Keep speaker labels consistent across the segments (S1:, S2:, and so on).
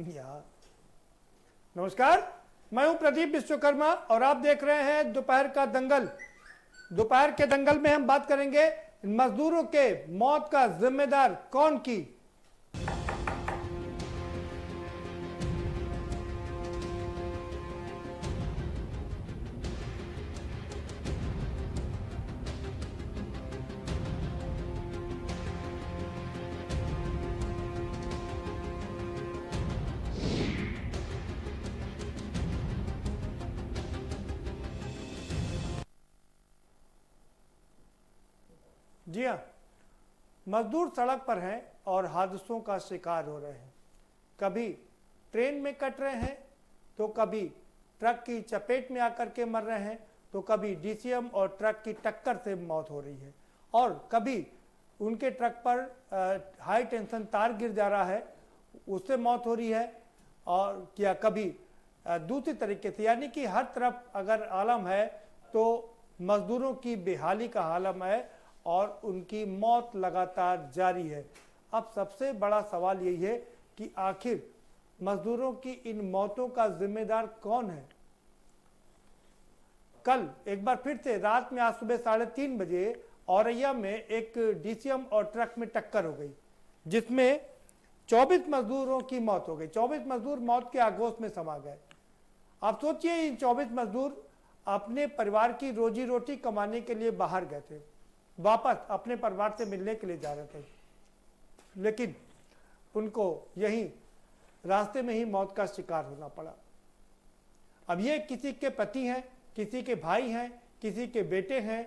S1: यार नमस्कार, मैं हूं प्रदीप विश्वकर्मा और आप देख रहे हैं दोपहर का दंगल। दोपहर के दंगल में हम बात करेंगे मजदूरों के मौत का जिम्मेदार कौन की। जी हाँ, मजदूर सड़क पर हैं और हादसों का शिकार हो रहे हैं। कभी ट्रेन में कट रहे हैं, तो कभी ट्रक की चपेट में आकर के मर रहे हैं, तो कभी डीसीएम और ट्रक की टक्कर से मौत हो रही है, और कभी उनके ट्रक पर हाई टेंशन तार गिर जा रहा है, उससे मौत हो रही है। और क्या कभी दूसरी तरीके से, यानी कि हर तरफ अगर आलम है तो मजदूरों की बेहाली का आलम है और उनकी मौत लगातार जारी है। अब सबसे बड़ा सवाल यही है कि आखिर मजदूरों की इन मौतों का जिम्मेदार कौन है। कल एक बार फिर से रात में आज सुबह 3:30 बजे औरैया में एक डीसीएम और ट्रक में टक्कर हो गई, जिसमें 24 मजदूरों की मौत हो गई। 24 मजदूर मौत के आगोश में समा गए। आप सोचिए, इन 24 मजदूर अपने परिवार की रोजी रोटी कमाने के लिए बाहर गए थे, वापस अपने परिवार से मिलने के लिए जा रहे थे, लेकिन उनको यहीं रास्ते में ही मौत का शिकार होना पड़ा। अब ये किसी के पति हैं, किसी के भाई हैं, किसी के बेटे हैं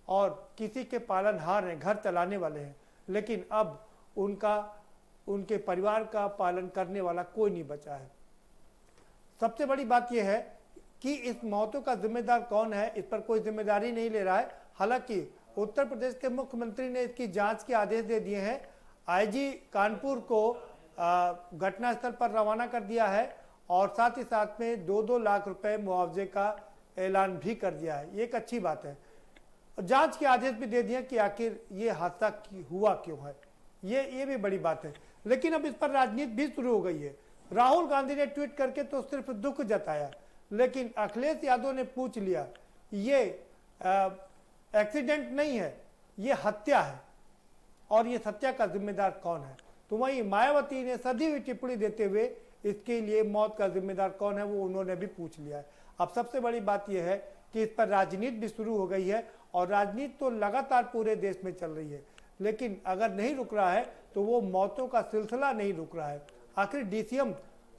S1: और किसी के पालनहार हैं, घर चलाने वाले हैं, लेकिन अब उनके परिवार का पालन करने वाला कोई नहीं बचा है। सबसे बड़ी बात यह है कि इस मौतों का जिम्मेदार कौन है, इस पर कोई जिम्मेदारी नहीं ले रहा है। हालांकि उत्तर प्रदेश के मुख्यमंत्री ने इसकी जांच के आदेश दे दिए हैं। आईजी कानपुर को घटनास्थल पर रवाना कर दिया है और साथ ही साथ में 2-2 लाख रुपए मुआवजे का ऐलान भी कर दिया है। ये एक अच्छी बात है। जांच के आदेश भी दे दिए कि आखिर ये हादसा हुआ क्यों है, ये भी बड़ी बात है। लेकिन अब इस पर राजनीति भी शुरू हो गई है। राहुल गांधी ने ट्वीट करके तो सिर्फ दुख जताया, लेकिन अखिलेश यादव ने पूछ लिया, ये एक्सीडेंट नहीं है, ये हत्या है, और ये हत्या का जिम्मेदार कौन है। तो वहीं मायावती ने सदी हुई टिप्पणी देते हुए इसके लिए मौत का जिम्मेदार कौन है वो उन्होंने भी पूछ लिया है। अब सबसे बड़ी बात यह है कि इस पर राजनीति भी शुरू हो गई है, और राजनीति तो लगातार पूरे देश में चल रही है, लेकिन अगर नहीं रुक रहा है तो वो मौतों का सिलसिला नहीं रुक रहा है। आखिर डीसीएम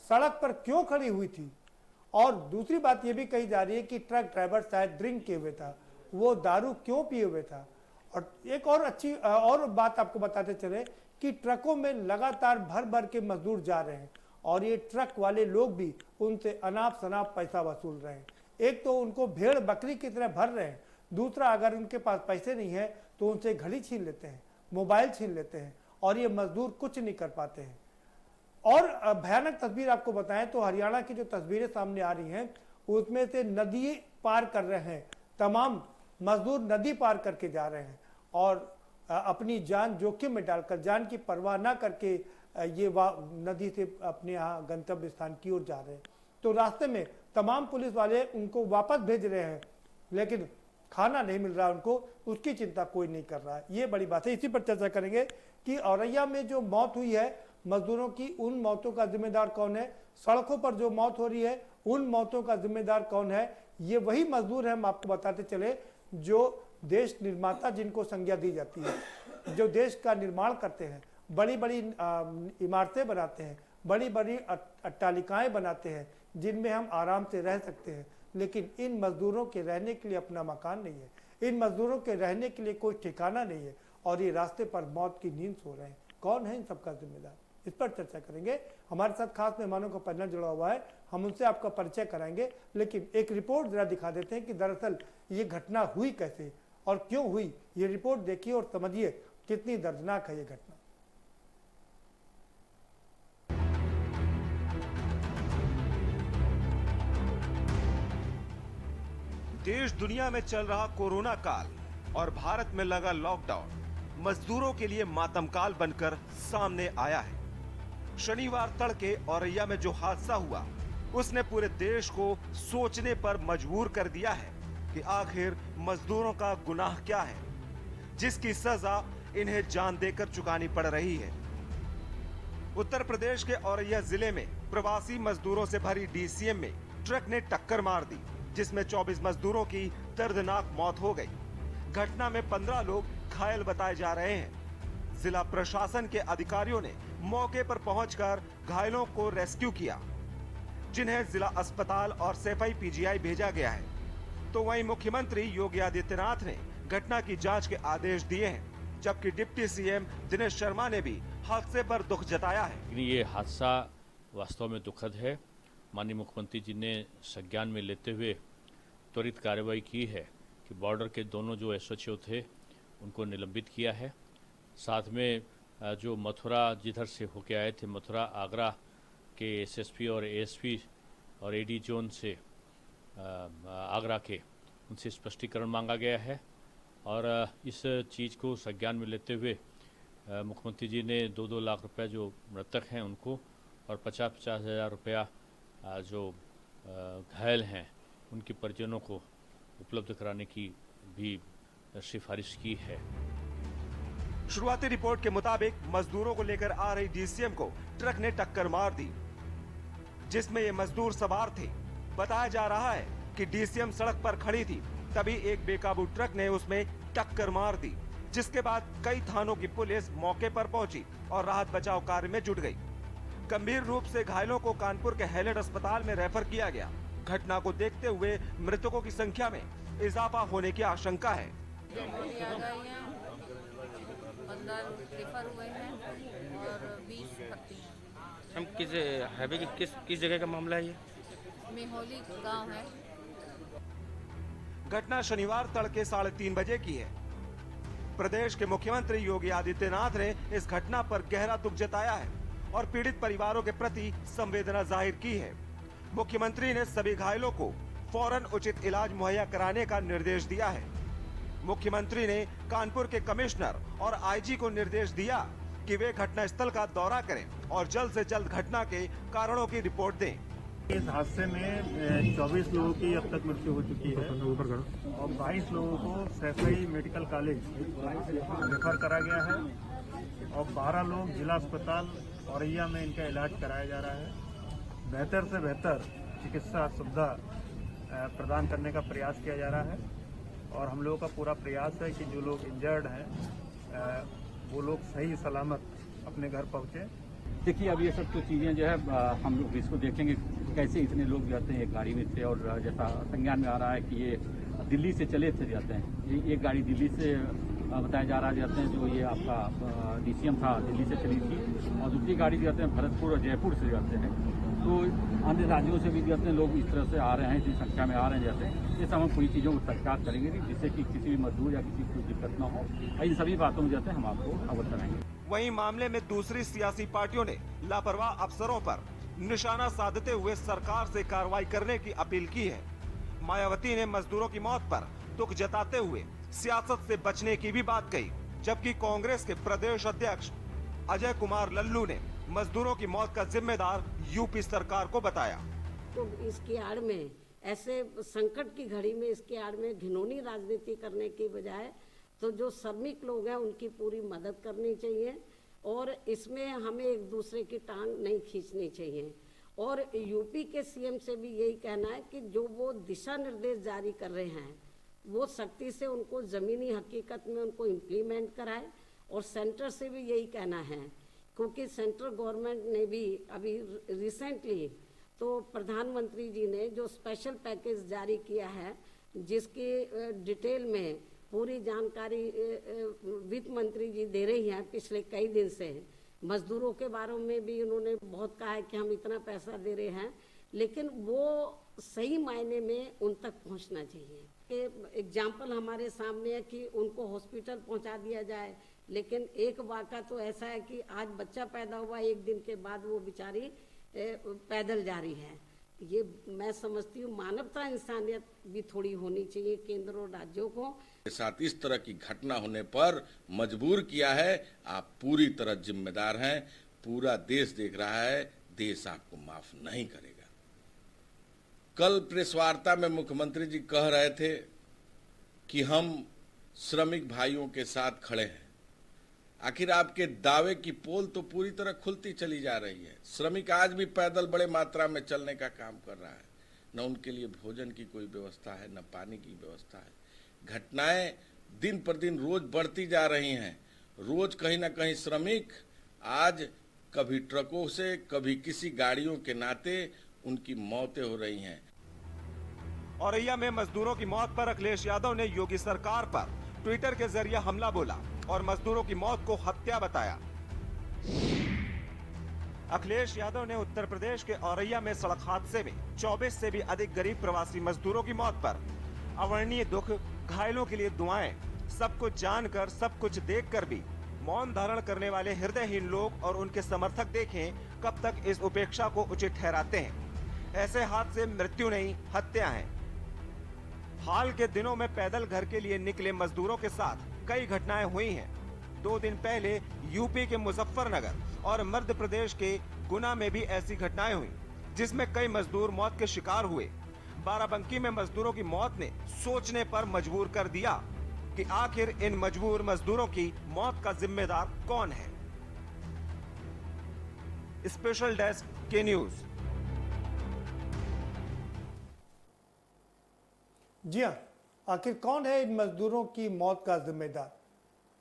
S1: सड़क पर क्यों खड़ी हुई थी। और दूसरी बात यह भी कही जा रही है कि ट्रक ड्राइवर शायद ड्रिंक किए हुए था, वो दारू क्यों पिए हुए था। और एक और अच्छी और बात आपको बताते चले कि ट्रकों में लगातार भर भर के मजदूर जा रहे हैं, और ये ट्रक वाले लोग भी उनसे अनाप शनाप पैसा वसूल रहे हैं। एक तो उनको भेड़ बकरी की तरह भर रहे हैं, दूसरा अगर उनके पास पैसे नहीं है तो उनसे घड़ी छीन लेते हैं, मोबाइल छीन लेते हैं, और ये मजदूर कुछ नहीं कर पाते हैं। और भयानक तस्वीर आपको बताएं तो हरियाणा की जो तस्वीरें सामने आ रही हैं, उसमें से नदी पार कर रहे हैं, तमाम मजदूर नदी पार करके जा रहे हैं और अपनी जान जोखिम में डालकर, जान की परवाह ना करके ये नदी से अपने यहाँ गंतव्य स्थान की ओर जा रहे हैं। तो रास्ते में तमाम पुलिस वाले उनको वापस भेज रहे हैं, लेकिन खाना नहीं मिल रहा उनको, उसकी चिंता कोई नहीं कर रहा है। ये बड़ी बात है। इसी पर चर्चा करेंगे कि औरैया में जो मौत हुई है मजदूरों की, उन मौतों का जिम्मेदार कौन है। सड़कों पर जो मौत हो रही है उन मौतों का जिम्मेदार कौन है। ये वही मजदूर हैं, हम आपको बताते चले, जो देश निर्माता जिनको संज्ञा दी जाती है, जो देश का निर्माण करते हैं, बड़ी बड़ी इमारतें बनाते हैं, बड़ी बड़ी अट्टालिकाएं बनाते हैं जिनमें हम आराम से रह सकते हैं, लेकिन इन मजदूरों के रहने के लिए अपना मकान नहीं है, इन मजदूरों के रहने के लिए कोई ठिकाना नहीं है, और ये रास्ते पर मौत की नींद सो रहे हैं। कौन है इन सबका जिम्मेदार, इस पर चर्चा करेंगे। हमारे साथ खास मेहमानों का पैनल जुड़ा हुआ है, हम उनसे आपका परिचय कराएंगे, लेकिन एक रिपोर्ट जरा दिखा देते हैं कि दरअसल ये घटना हुई कैसे और क्यों हुई। ये रिपोर्ट देखिए और समझिए कितनी दर्दनाक है ये घटना।
S2: देश दुनिया में चल रहा कोरोना काल और भारत में लगा लॉकडाउन मजदूरों के लिए मातम काल बनकर सामने आया है। शनिवार तड़के औरैया में जो हादसा हुआ उसने पूरे देश को सोचने पर मजबूर कर दिया है कि आखिर मजदूरों का गुनाह क्या है जिसकी सजा इन्हें जान देकर चुकानी पड़ रही है। उत्तर प्रदेश के औरैया जिले में प्रवासी मजदूरों से भरी डीसीएम में ट्रक ने टक्कर मार दी जिसमें 24 मजदूरों की दर्दनाक मौत हो गई। घटना में 15 लोग घायल बताए जा रहे हैं। जिला प्रशासन के अधिकारियों ने मौके पर पहुंचकर घायलों को रेस्क्यू किया जिन्हें जिला अस्पताल और सैफई पीजीआई भेजा गया है। तो वहीं मुख्यमंत्री योगी आदित्यनाथ ने घटना की जांच के आदेश दिए हैं, जबकि डिप्टी सीएम दिनेश शर्मा ने भी हादसे पर दुख जताया है।
S3: लेकिन ये हादसा वास्तव में दुखद है। माननीय मुख्यमंत्री जी ने संज्ञान में लेते हुए त्वरित कार्रवाई की है कि बॉर्डर के दोनों जो एसएचओ थे उनको निलंबित किया है। साथ में जो मथुरा जिधर से होके आए थे, मथुरा आगरा के एसएसपी और एएसपी और एडी जोन से आगरा के, उनसे स्पष्टीकरण मांगा गया है। और इस चीज़ को संज्ञान में लेते हुए मुख्यमंत्री जी ने 2-2 लाख रुपए जो मृतक हैं उनको और 50-50 हज़ार रुपया जो घायल हैं उनके परिजनों को उपलब्ध कराने की भी सिफारिश की है।
S2: शुरुआती रिपोर्ट के मुताबिक मजदूरों को लेकर आ रही डीसीएम को ट्रक ने टक्कर मार दी जिसमें ये मजदूर सवार थे। बताया जा रहा है कि डीसीएम सड़क पर खड़ी थी, तभी एक बेकाबू ट्रक ने उसमें टक्कर मार दी, जिसके बाद कई थानों की पुलिस मौके पर पहुंची और राहत बचाव कार्य में जुट गई। गंभीर रूप से घायलों को कानपुर के हैलेट अस्पताल में रेफर किया गया। घटना को देखते हुए मृतकों की संख्या में इजाफा होने की आशंका है।
S4: 15 रेफर हुए हैं और 20 भर्ती हैं।
S5: हम किस हाईवे की किस जगह का मामला है ये?
S4: मेहोली गांव है।
S2: घटना शनिवार तड़के 3:30 बजे की है। प्रदेश के मुख्यमंत्री योगी आदित्यनाथ ने इस घटना पर गहरा दुख जताया है और पीड़ित परिवारों के प्रति संवेदना जाहिर की है। मुख्यमंत्री ने सभी घायलों को फौरन उचित इलाज मुहैया कराने का निर्देश दिया है। मुख्यमंत्री ने कानपुर के कमिश्नर और आईजी को निर्देश दिया कि वे घटनास्थल का दौरा करें और जल्द से जल्द घटना के कारणों की रिपोर्ट दें।
S6: इस हादसे में 24 लोगों की अब तक मृत्यु हो चुकी है और 22 लोगों को सैफई मेडिकल कॉलेज रेफर करा गया है और 12 लोग जिला अस्पताल औरैया में इनका इलाज कराया जा रहा है। बेहतर से बेहतर चिकित्सा सुविधा प्रदान करने का प्रयास किया जा रहा है और हम लोगों का पूरा प्रयास है कि जो लोग इंजर्ड हैं वो लोग सही सलामत अपने घर पहुँचे।
S7: देखिए, अब ये सब तो चीज़ें जो है हम लोग इसको देखेंगे कैसे इतने लोग जाते हैं एक गाड़ी में थे और जैसा संज्ञान में आ रहा है कि ये दिल्ली से चले थे जाते हैं। ये एक गाड़ी दिल्ली से बताया जा रहा है जाते हैं, जो ये आपका डीसीएम था दिल्ली से चली थी और दूसरी गाड़ी जाते हैं भरतपुर और जयपुर से जाते हैं। तो अन्य राज्यों से भी जाते हैं लोग इस तरह से आ रहे हैं, इतनी संख्या में आ रहे हैं जाते हैं। ये सब हम पूरी चीज़ों को सरकार करेंगे जिससे कि किसी भी मजदूर या किसी को दिक्कत ना हो। इन सभी बातों में जाते हैं हम आपको अवगत कराएंगे।
S2: वहीं मामले में दूसरी सियासी पार्टियों ने लापरवाह अफसरों पर निशाना साधते हुए सरकार से कार्रवाई करने की अपील की है। मायावती ने मजदूरों की मौत पर दुख जताते हुए सियासत से बचने की भी बात कही, जबकि कांग्रेस के प्रदेश अध्यक्ष अजय कुमार लल्लू ने मजदूरों की मौत का जिम्मेदार यूपी सरकार को बताया।
S8: तो इसकी आड़ में ऐसे संकट की घड़ी में इसके आड़ में घिनौनी राजनीति करने की बजाय तो जो श्रमिक लोग हैं उनकी पूरी मदद करनी चाहिए और इसमें हमें एक दूसरे की टांग नहीं खींचनी चाहिए। और यूपी के सीएम से भी यही कहना है कि जो वो दिशा निर्देश जारी कर रहे हैं वो सख्ती से उनको ज़मीनी हकीकत में उनको इम्प्लीमेंट कराए। और सेंटर से भी यही कहना है क्योंकि सेंट्रल गवर्नमेंट ने भी अभी रिसेंटली तो प्रधानमंत्री जी ने जो स्पेशल पैकेज जारी किया है जिसकी डिटेल में पूरी जानकारी वित्त मंत्री जी दे रही हैं पिछले कई दिन से। मजदूरों के बारे में भी उन्होंने बहुत कहा है कि हम इतना पैसा दे रहे हैं, लेकिन वो सही मायने में उन तक पहुंचना चाहिए। एग्जाम्पल हमारे सामने है कि उनको हॉस्पिटल पहुंचा दिया जाए, लेकिन एक वाक़ा तो ऐसा है कि आज बच्चा पैदा हुआ, एक दिन के बाद वो बेचारी पैदल जा रही है। ये मैं समझती हूँ मानवता इंसानियत भी थोड़ी होनी चाहिए केंद्र और राज्यों को।
S9: साथ इस तरह की घटना होने पर मजबूर किया है। आप पूरी तरह जिम्मेदार हैं, पूरा देश देख रहा है, देश आपको माफ नहीं करेगा। कल प्रेस वार्ता में मुख्यमंत्री जी कह रहे थे कि हम श्रमिक भाइयों के साथ खड़े हैं। आखिर आपके दावे की पोल तो पूरी तरह खुलती चली जा रही है। श्रमिक आज भी पैदल बड़े मात्रा में चलने का काम कर रहा है, न उनके लिए भोजन की कोई व्यवस्था है, न पानी की व्यवस्था है। घटनाएं दिन पर दिन रोज बढ़ती जा रही हैं। रोज कहीं ना कहीं श्रमिक आज कभी ट्रकों से, कभी किसी गाड़ियों के नाते उनकी मौतें हो रही हैं।
S2: औरैया में मजदूरों की मौत पर अखिलेश यादव ने योगी सरकार पर ट्विटर के जरिए हमला बोला और मजदूरों की मौत को हत्या बताया। अखिलेश यादव ने उत्तर प्रदेश के औरैया में सड़क हादसे में 24 से भी अधिक गरीब प्रवासी मजदूरों की मौत पर अवर्णनीय दुख, घायलों के लिए दुआएं, सब कुछ जानकर, सब कुछ देखकर भी मौन धारण करने वाले हृदयहीन लोग और उनके समर्थक देखें कब तक इस उपेक्षा को उचित ठहराते हैं। ऐसे हादसे मृत्यु नहीं, हत्या है। हाल के दिनों में पैदल घर के लिए निकले मजदूरों के साथ कई घटनाएं हुई हैं। 2 दिन पहले यूपी के मुजफ्फरनगर और मध्य प्रदेश के गुना में भी ऐसी घटनाएं हुई, जिसमें कई मजदूर मौत के शिकार हुए। बाराबंकी में मजदूरों की मौत ने सोचने पर मजबूर कर दिया कि आखिर इन मजबूर मजदूरों की मौत का जिम्मेदार कौन है। स्पेशल डेस्क के न्यूज।
S1: जी हाँ, आखिर कौन है इन मजदूरों की मौत का जिम्मेदार?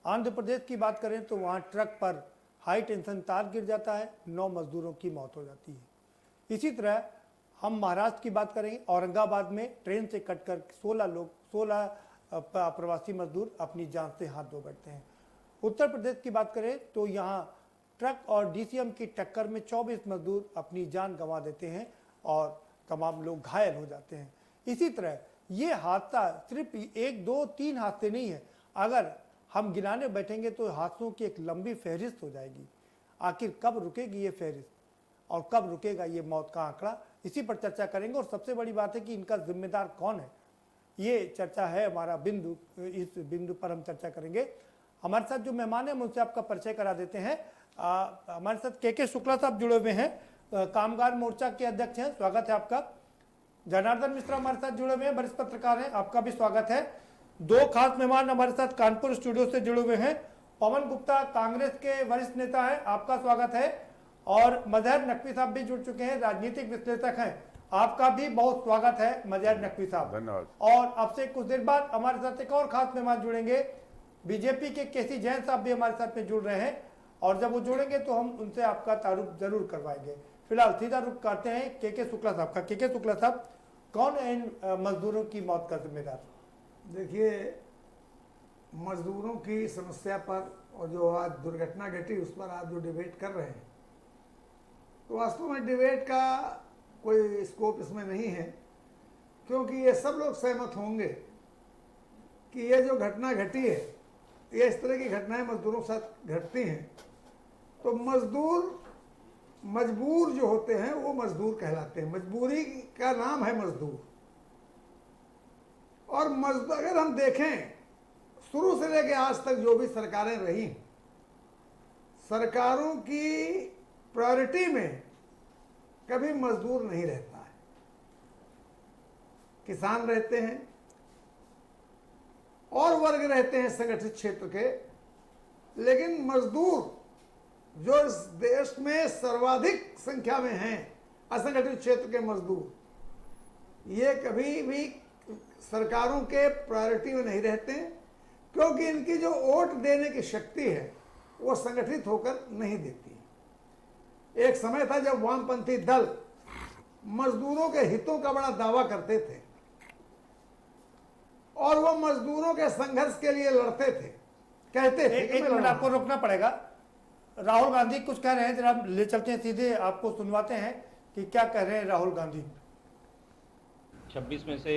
S1: आंध्र प्रदेश की बात करें तो वहां ट्रक पर हाई टेंशन तार गिर जाता है, 9 मजदूरों की मौत हो जाती है। इसी तरह हम महाराष्ट्र की बात करेंगे, औरंगाबाद में ट्रेन से कटकर 16 प्रवासी मजदूर अपनी जान से हाथ धो बैठते हैं। उत्तर प्रदेश की बात करें तो यहाँ ट्रक और डीसीएम की टक्कर में 24 मजदूर अपनी जान गंवा देते हैं और तमाम लोग घायल हो जाते हैं। इसी तरह ये हादसा सिर्फ 1, 2, 3 हादसे नहीं है। अगर हम गिनाने बैठेंगे तो हादसों की एक लंबी फहरिस्त हो जाएगी। आखिर कब रुकेगी ये फहरिस्त और कब रुकेगा ये मौत का आंकड़ा, इसी पर चर्चा करेंगे। और सबसे बड़ी बात है कि इनका जिम्मेदार कौन है, ये चर्चा है हमारा बिंदु। इस बिंदु पर हम चर्चा करेंगे। हमारे साथ जो मेहमान हैं उनसे आपका परिचय करा देते हैं। हमारे साथ के शुक्ला साहब जुड़े हुए हैं, कामगार मोर्चा के अध्यक्ष हैं, स्वागत है आपका। जनार्दन मिश्रा हमारे साथ जुड़े हुए हैं, वरिष्ठ पत्रकार हैं, आपका भी स्वागत है। 2 खास मेहमान हमारे साथ कानपुर स्टूडियो से जुड़े हुए हैं। पवन गुप्ता कांग्रेस के वरिष्ठ नेता हैं, आपका स्वागत है। और मजहर नकवी साहब भी जुड़ चुके हैं, राजनीतिक विश्लेषक हैं, आपका भी बहुत स्वागत है मजहर नकवी साहब।
S10: धन्यवाद।
S1: और अब से कुछ देर बाद हमारे साथ एक और खास मेहमान जुड़ेंगे, बीजेपी के केसी जैन साहब भी हमारे साथ में जुड़ रहे हैं और जब वो जुड़ेंगे तो हम उनसे आपका तारुफ जरूर करवाएंगे। फिलहाल सीधा रुख करते हैं के शुक्ला साहब का। के शुक्ला साहब, कौन है इन मजदूरों की मौत का जिम्मेदार?
S10: देखिए, मजदूरों की समस्या पर और जो आज दुर्घटना घटी उस पर आप जो डिबेट कर रहे हैं, तो वास्तव में डिबेट का कोई स्कोप इसमें नहीं है, क्योंकि ये सब लोग सहमत होंगे कि ये जो घटना घटी है, ये इस तरह की घटनाएं मजदूरों के साथ घटती हैं तो मजबूर जो होते हैं वो मजदूर कहलाते हैं। मजबूरी का नाम है मजदूर। और अगर हम देखें शुरू से लेकर आज तक जो भी सरकारें रही, सरकारों की प्रायोरिटी में कभी मजदूर नहीं रहता है। किसान रहते हैं और वर्ग रहते हैं संगठित क्षेत्र के, लेकिन मजदूर जो इस देश में सर्वाधिक संख्या में हैं, असंगठित क्षेत्र के मजदूर, ये कभी भी सरकारों के प्रायोरिटी में नहीं रहते, क्योंकि इनकी जो वोट देने की शक्ति है वो संगठित होकर नहीं देती। एक समय था जब वामपंथी दल मजदूरों के हितों का बड़ा दावा करते थे और वो मजदूरों के संघर्ष के लिए लड़ते थे, कहते थे।
S1: एक मिनट आपको रोकना पड़ेगा, राहुल गांधी कुछ कह रहे हैं, जरा ले चलते हैं, सीधे आपको सुनवाते हैं कि क्या कह रहे हैं राहुल गांधी।
S5: 26 में से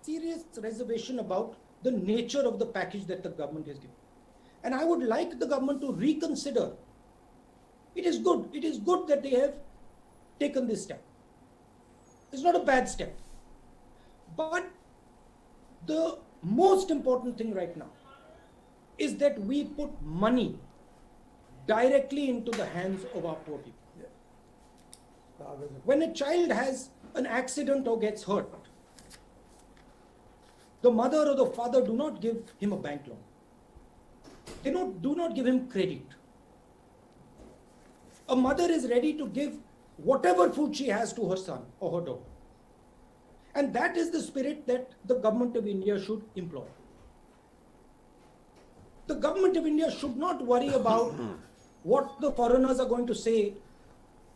S11: serious reservation about the nature of the package that the government has given, and I would like the government to reconsider. It is good that they have taken this step. It's not a bad step, but the most important thing right now is that we put money directly into the hands of our poor people. When a child has an accident or gets hurt, the mother or the father do not give him a bank loan. They do not give him credit. A mother is ready to give whatever food she has to her son or her daughter. And that is the spirit that the government of India should employ. The government of India should not worry about what the foreigners are going to say,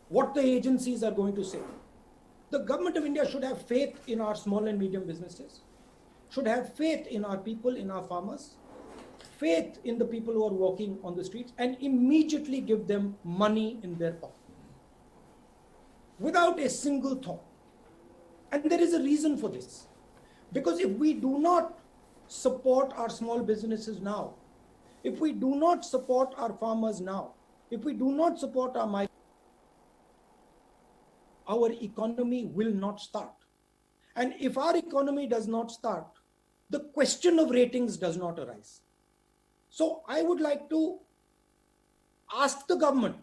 S11: what the agencies are going to say. The government of India should have faith in our small and medium businesses, should have faith in our people, in our farmers, faith in the people who are walking on the streets, and immediately give them money in their pocket without a single thought. And there is a reason for this. Because if we do not support our small businesses now, if we do not support our farmers now, if we do not support our economy will not start. And if our economy does not start, the question of ratings does not arise. So I would like to ask the government,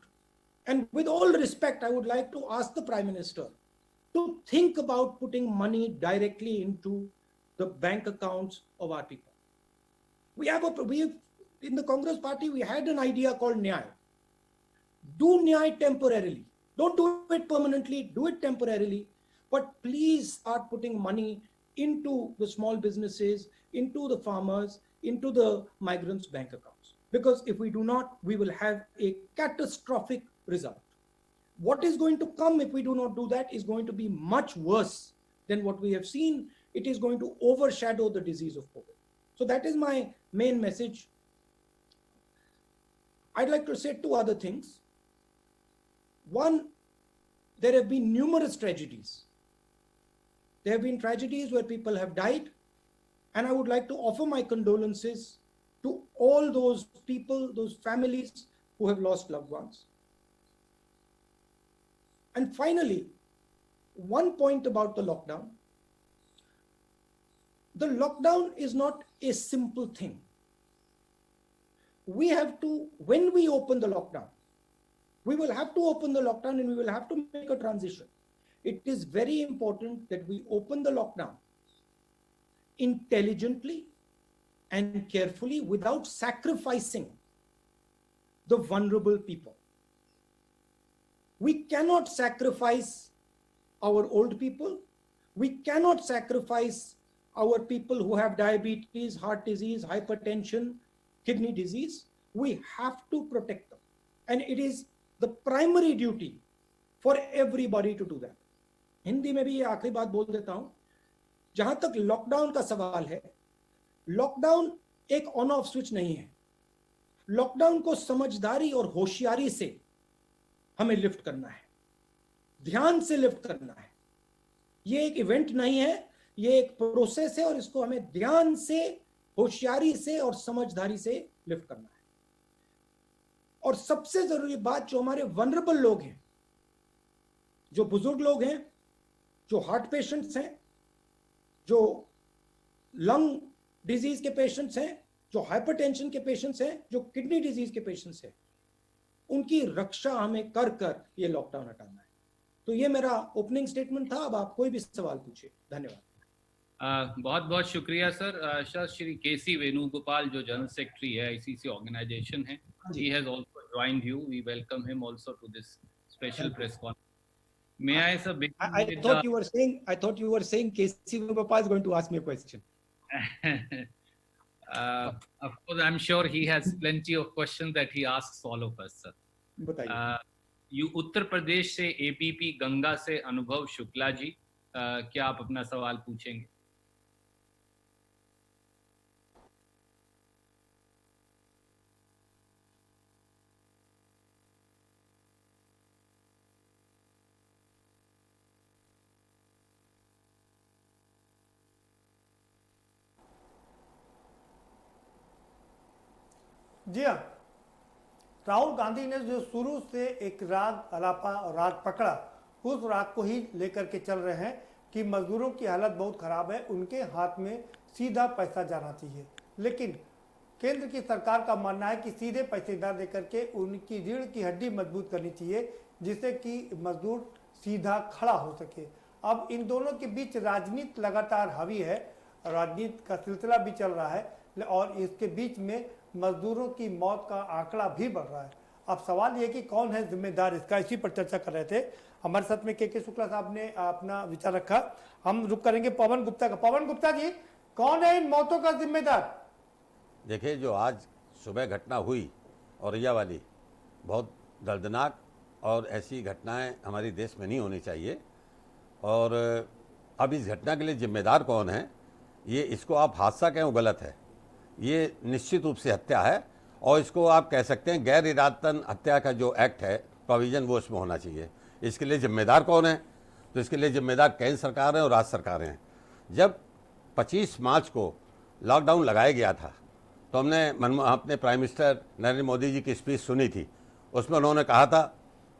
S11: and with all respect, I would like to ask the Prime Minister to think about putting money directly into the bank accounts of our people. In the Congress party, we had an idea called Nyay. Do Nyay temporarily. Don't do it permanently, do it temporarily, but please start putting money into the small businesses, into the farmers, into the migrants' bank accounts. Because if we do not, we will have a catastrophic result. What is going to come if we do not do that is going to be much worse than what we have seen. It is going to overshadow the disease of COVID. So that is my main message. I'd like to say two other things. One, there have been numerous tragedies. There have been tragedies where people have died, and I would like to offer my condolences to all those people, those families who have lost loved ones. And finally, one point about the lockdown. The lockdown is not a simple thing. We have to, when we open the lockdown, we will have to open the lockdown and we will have to make a transition. It is very important that we open the lockdown intelligently and carefully without sacrificing the vulnerable people. We cannot sacrifice our old people. We cannot sacrifice our people who have diabetes, heart disease, hypertension, kidney disease. We have to protect them. And it is the primary duty for everybody to do that. Hindi में भी ये आखिरी बात बोल देता हूं, जहां तक लॉकडाउन का सवाल है, लॉकडाउन एक ऑन ऑफ स्विच नहीं है. लॉकडाउन को समझदारी और होशियारी से हमें लिफ्ट करना है, ध्यान से लिफ्ट करना है. ये एक इवेंट नहीं है, ये एक प्रोसेस है और इसको हमें ध्यान से, होशियारी से और समझदारी से लिफ्ट करना है. और सबसे जरूरी बात, जो हमारे वनरेबल लोग हैं, जो बुजुर्ग लोग हैं, जो हार्ट पेशेंट्स हैं, जो लंग डिजीज के पेशेंट्स हैं, जो हाइपरटेंशन के पेशेंट्स हैं, जो किडनी डिजीज के पेशेंट्स हैं, उनकी रक्षा हमें कर कर ये लॉकडाउन हटाना है. तो ये मेरा ओपनिंग स्टेटमेंट था. अब आप कोई भी सवाल पूछिए. धन्यवाद.
S12: बहुत बहुत शुक्रिया सर. सर, श्री केसी वेणुगोपाल जो जनरल सेक्रेटरी है आईसीसी ऑर्गेनाइजेशन है, he has also joined you. We welcome him also to this special press conference. May I, sir, begin
S11: I thought you were saying KC Venugopal is going to ask me a question.
S12: Of course, I'm sure he has plenty of questions that he asks all of us, sir. बताइए. उत्तर प्रदेश से ABP Ganga से अनुभव शुक्ला जी, क्या आप अपना सवाल पूछेंगे?
S1: जी हाँ, राहुल गांधी ने जो शुरू से एक राग अलापा और राग पकड़ा, उस राग को ही लेकर के चल रहे हैं कि मजदूरों की हालत बहुत ख़राब है, उनके हाथ में सीधा पैसा जाना चाहिए. लेकिन केंद्र की सरकार का मानना है कि सीधे पैसे न देकर के उनकी रीढ़ की हड्डी मजबूत करनी चाहिए, जिससे कि मजदूर सीधा खड़ा हो सके। अब इन दोनों के बीच राजनीति लगातार हावी है, राजनीति का सिलसिला भी चल रहा है और इसके बीच में मजदूरों की मौत का आंकड़ा भी बढ़ रहा है। अब सवाल यह कि कौन है जिम्मेदार इसका, इसी पर चर्चा कर रहे थे। हमारे साथ में के शुक्ला साहब ने अपना विचार रखा। हम रुक करेंगे पवन गुप्ता का। पवन गुप्ता जी, कौन है इन मौतों का जिम्मेदार?
S13: देखिए, जो आज सुबह घटना हुई औरैया वाली, बहुत दर्दनाक, और ऐसी घटनाएं हमारे देश में नहीं होनी चाहिए। और अब इस घटना के लिए जिम्मेदार कौन है, ये इसको आप हादसा कहें वो गलत है। ये निश्चित रूप से हत्या है और इसको आप कह सकते हैं गैर इरादतन हत्या का जो एक्ट है, प्रोविजन, वो इसमें होना चाहिए। इसके लिए जिम्मेदार कौन है? तो इसके लिए जिम्मेदार केंद्र सरकार है और राज्य सरकारें हैं। जब 25 मार्च को लॉकडाउन लगाया गया था तो हमने अपने प्राइम मिनिस्टर नरेंद्र मोदी जी की स्पीच सुनी थी। उसमें उन्होंने कहा था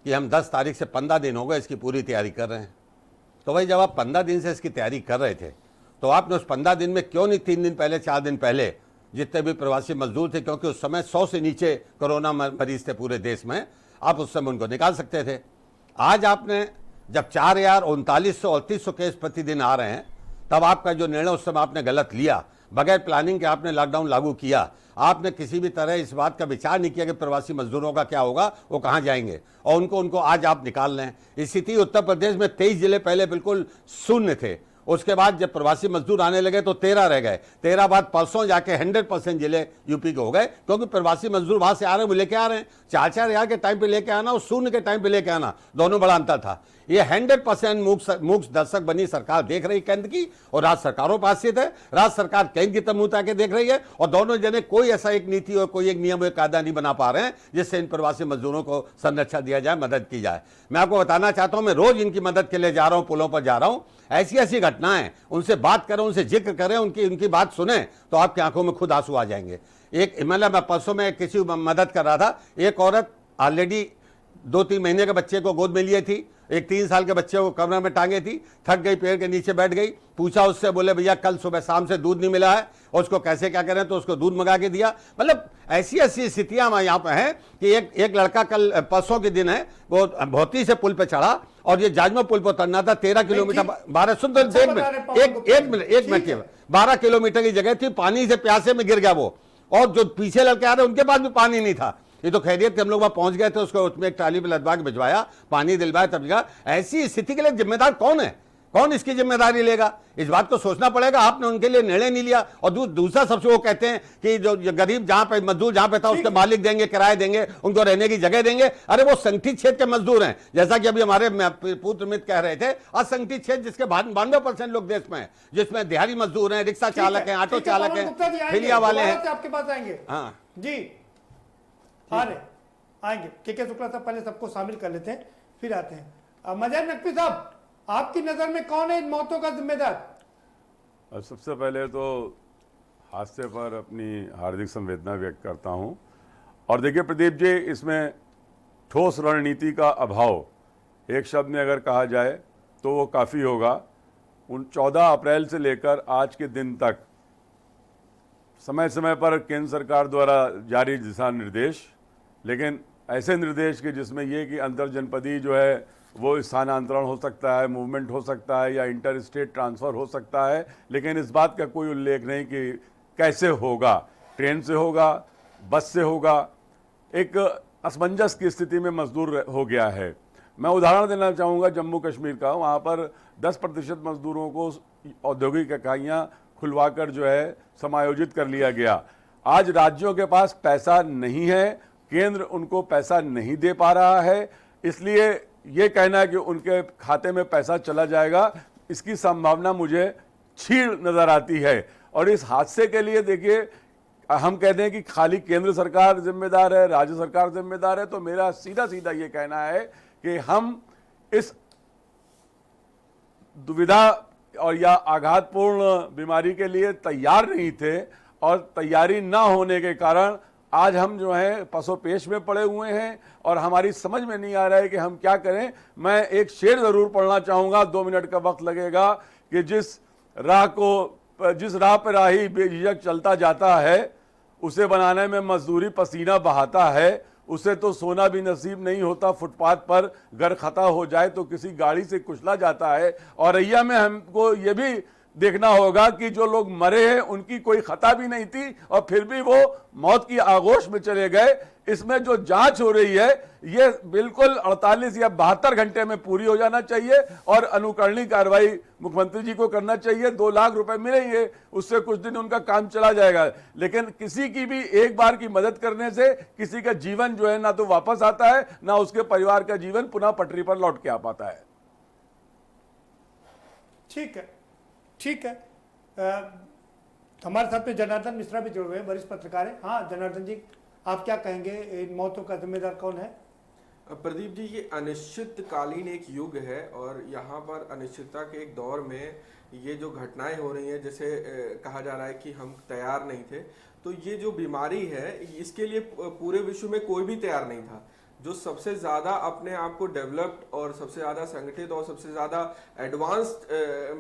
S13: कि हम 10 तारीख से 15 दिन हो गए इसकी पूरी तैयारी कर रहे हैं। तो भाई, जब आप 15 दिन से इसकी तैयारी कर रहे थे तो आपने उस 15 दिन में क्यों नहीं 3 दिन पहले, 4 दिन पहले जितने भी प्रवासी मजदूर थे, क्योंकि उस समय 100 से नीचे कोरोना मरीज थे पूरे देश में, आप उस समय उनको निकाल सकते थे। आज आपने जब 4,39,38 केस प्रतिदिन आ रहे हैं, तब आपका जो निर्णय उस समय आपने गलत लिया। बगैर प्लानिंग के आपने लॉकडाउन लागू किया। आपने किसी भी तरह इस बात का विचार नहीं किया कि प्रवासी मजदूरों का क्या होगा, वो कहाँ जाएंगे, और उनको आज आप निकाल रहे हैं। स्थिति उत्तर प्रदेश में 23 जिले पहले बिल्कुल शून्य थे। उसके बाद जब प्रवासी मजदूर आने लगे तो 13 रह गए। 13 बाद परसों जाके 100% जिले यूपी के हो गए, क्योंकि प्रवासी मजदूर वहां से आ रहे हैं, वो लेके आ रहे हैं। 4-4 हजार के टाइम पे लेके आना और शून्य के टाइम पे लेके आना, दोनों बड़ा अंतर था। ये 100% मूक दर्शक बनी सरकार देख रही केंद्र की, और राज्य सरकारों पर हासियत है। राज्य सरकार केंद्र की तरफ मुंह ताके देख रही है, और दोनों जने कोई ऐसा एक नीति और कोई एक नियम, एक कायदा नहीं बना पा रहे हैं जिससे इन प्रवासी मजदूरों को संरक्षण दिया जाए, मदद की जाए। मैं आपको बताना चाहता हूं, मैं रोज इनकी मदद के लिए जा रहा हूं, पुलों पर जा रहा हूं। ऐसी ऐसी घटनाएं, उनसे बात करें, उनसे जिक्र करें, उनकी बात सुने तो आपकी आंखों में खुद आंसू आ जाएंगे। मैं परसों में किसी मदद कर रहा था, एक औरत ऑलरेडी 2-3 महीने के बच्चे को गोद में लिए थी, एक 3 साल के बच्चे को कमरे में टांगे थी, थक गई, पेड़ के नीचे बैठ गई। पूछा उससे, बोले भैया कल सुबह शाम से दूध नहीं मिला है और उसको कैसे क्या करें, तो उसको दूध मंगा के दिया। मतलब ऐसी ऐसी स्थितियां हमारे यहाँ पे हैं कि एक लड़का कल परसों के दिन है, वो भौती से पुल पे चढ़ा और ये जाजमा पुल पर उतरना था, 13 किलोमीटर 12 किलोमीटर की जगह थी, पानी से प्यासे में गिर गया वो, और जो पीछे लड़के आ रहे उनके पास भी पानी नहीं था। ये तो खैरियत हम लोग वहां पहुंच गए थे, उसको उसमें एक ट्राली में लदवा के भिजवाया, पानी दिलवाया, तब जगह। ऐसी स्थिति के लिए जिम्मेदार कौन है? कौन इसकी जिम्मेदारी लेगा? इस बात को सोचना पड़ेगा। आपने उनके लिए निर्णय नहीं लिया। और दूसरा सबसे वो कहते हैं कि जो गरीब जहां पे, मजदूर जहां पे था उसके मालिक देंगे, किराए देंगे, उनको रहने की जगह देंगे। अरे वो संगठित क्षेत्र के मजदूर हैं, जैसा कि अभी हमारे पुत्र मित्र कह रहे थे, असंगठित क्षेत्र जिसके 92% लोग देश में, जिसमें दिहाड़ी मजदूर हैं, रिक्शा चालक हैं, ऑटो चालक हैं, ठेलिया वाले हैं।
S1: आपके पास आएंगे। हाँ जी, आएंगे। के शुक्ला साहब, पहले सबको शामिल कर लेते हैं, फिर आते हैं। मजहर नकवी साहब, आपकी नजर में कौन है इन मौतों का जिम्मेदार?
S14: सबसे पहले तो हादसे पर अपनी हार्दिक संवेदना व्यक्त करता हूं। और देखिए प्रदीप जी, इसमें ठोस रणनीति का अभाव एक शब्द में अगर कहा जाए तो वो काफ़ी होगा। 14 अप्रैल से लेकर आज के दिन तक समय समय पर केंद्र सरकार द्वारा जारी दिशा निर्देश, लेकिन ऐसे निर्देश के जिसमें ये कि अंतर जनपदी जो है वो स्थानांतरण हो सकता है, मूवमेंट हो सकता है, या इंटर स्टेट ट्रांसफ़र हो सकता है, लेकिन इस बात का कोई उल्लेख नहीं कि कैसे होगा, ट्रेन से होगा, बस से होगा। एक असमंजस की स्थिति में मजदूर हो गया है। मैं उदाहरण देना चाहूँगा जम्मू कश्मीर का। वहाँ पर 10% मजदूरों को औद्योगिक इकाइयाँ खुलवाकर जो है समायोजित कर लिया गया। आज राज्यों के पास पैसा नहीं है, केंद्र उनको पैसा नहीं दे पा रहा है, इसलिए ये कहना है कि उनके खाते में पैसा चला जाएगा, इसकी संभावना मुझे क्षीण नजर आती है। और इस हादसे के लिए देखिए, हम कहते हैं कि खाली केंद्र सरकार जिम्मेदार है, राज्य सरकार जिम्मेदार है, तो मेरा सीधा सीधा ये कहना है कि हम इस दुविधा और या आघातपूर्ण बीमारी के लिए तैयार नहीं थे, और तैयारी ना होने के कारण आज हम जो है पसोपेश में पड़े हुए हैं और हमारी समझ में नहीं आ रहा है कि हम क्या करें। मैं एक शेर जरूर पढ़ना चाहूँगा, 2 मिनट का वक्त लगेगा, कि जिस राह पर राही बेझिझक चलता जाता है, उसे बनाने में मजदूरी पसीना बहाता है, उसे तो सोना भी नसीब नहीं होता। फुटपाथ पर घर खता हो जाए तो किसी गाड़ी से कुचला जाता है। औरैया में हमको ये भी देखना होगा कि जो लोग मरे हैं उनकी कोई खता भी नहीं थी और फिर भी वो मौत की आगोश में चले गए। इसमें जो जांच हो रही है ये बिल्कुल 48 या 72 घंटे में पूरी हो जाना चाहिए और अनुकरणीय कार्रवाई मुख्यमंत्री जी को करना चाहिए। 2 लाख रुपए मिलेंगे, उससे कुछ दिन उनका काम चला जाएगा। लेकिन किसी की भी एक बार की मदद करने से किसी का जीवन जो है ना तो वापस आता है, ना उसके परिवार का जीवन पुनः पटरी पर लौट के आ पाता है।
S1: ठीक है, ठीक है। हमारे साथ में जनार्दन मिश्रा भी जुड़ हुए हैं, वरिष्ठ पत्रकार हैं। हाँ जनार्दन जी, आप क्या कहेंगे, इन मौतों का जिम्मेदार कौन है?
S15: प्रदीप जी, ये अनिश्चितकालीन एक युग है और यहाँ पर अनिश्चितता के एक दौर में ये जो घटनाएं हो रही हैं, जैसे कहा जा रहा है कि हम तैयार नहीं थे, तो ये जो बीमारी है इसके लिए पूरे विश्व में कोई भी तैयार नहीं था। जो सबसे ज़्यादा अपने आप को डेवलप्ड और सबसे ज़्यादा संगठित और सबसे ज़्यादा एडवांस्ड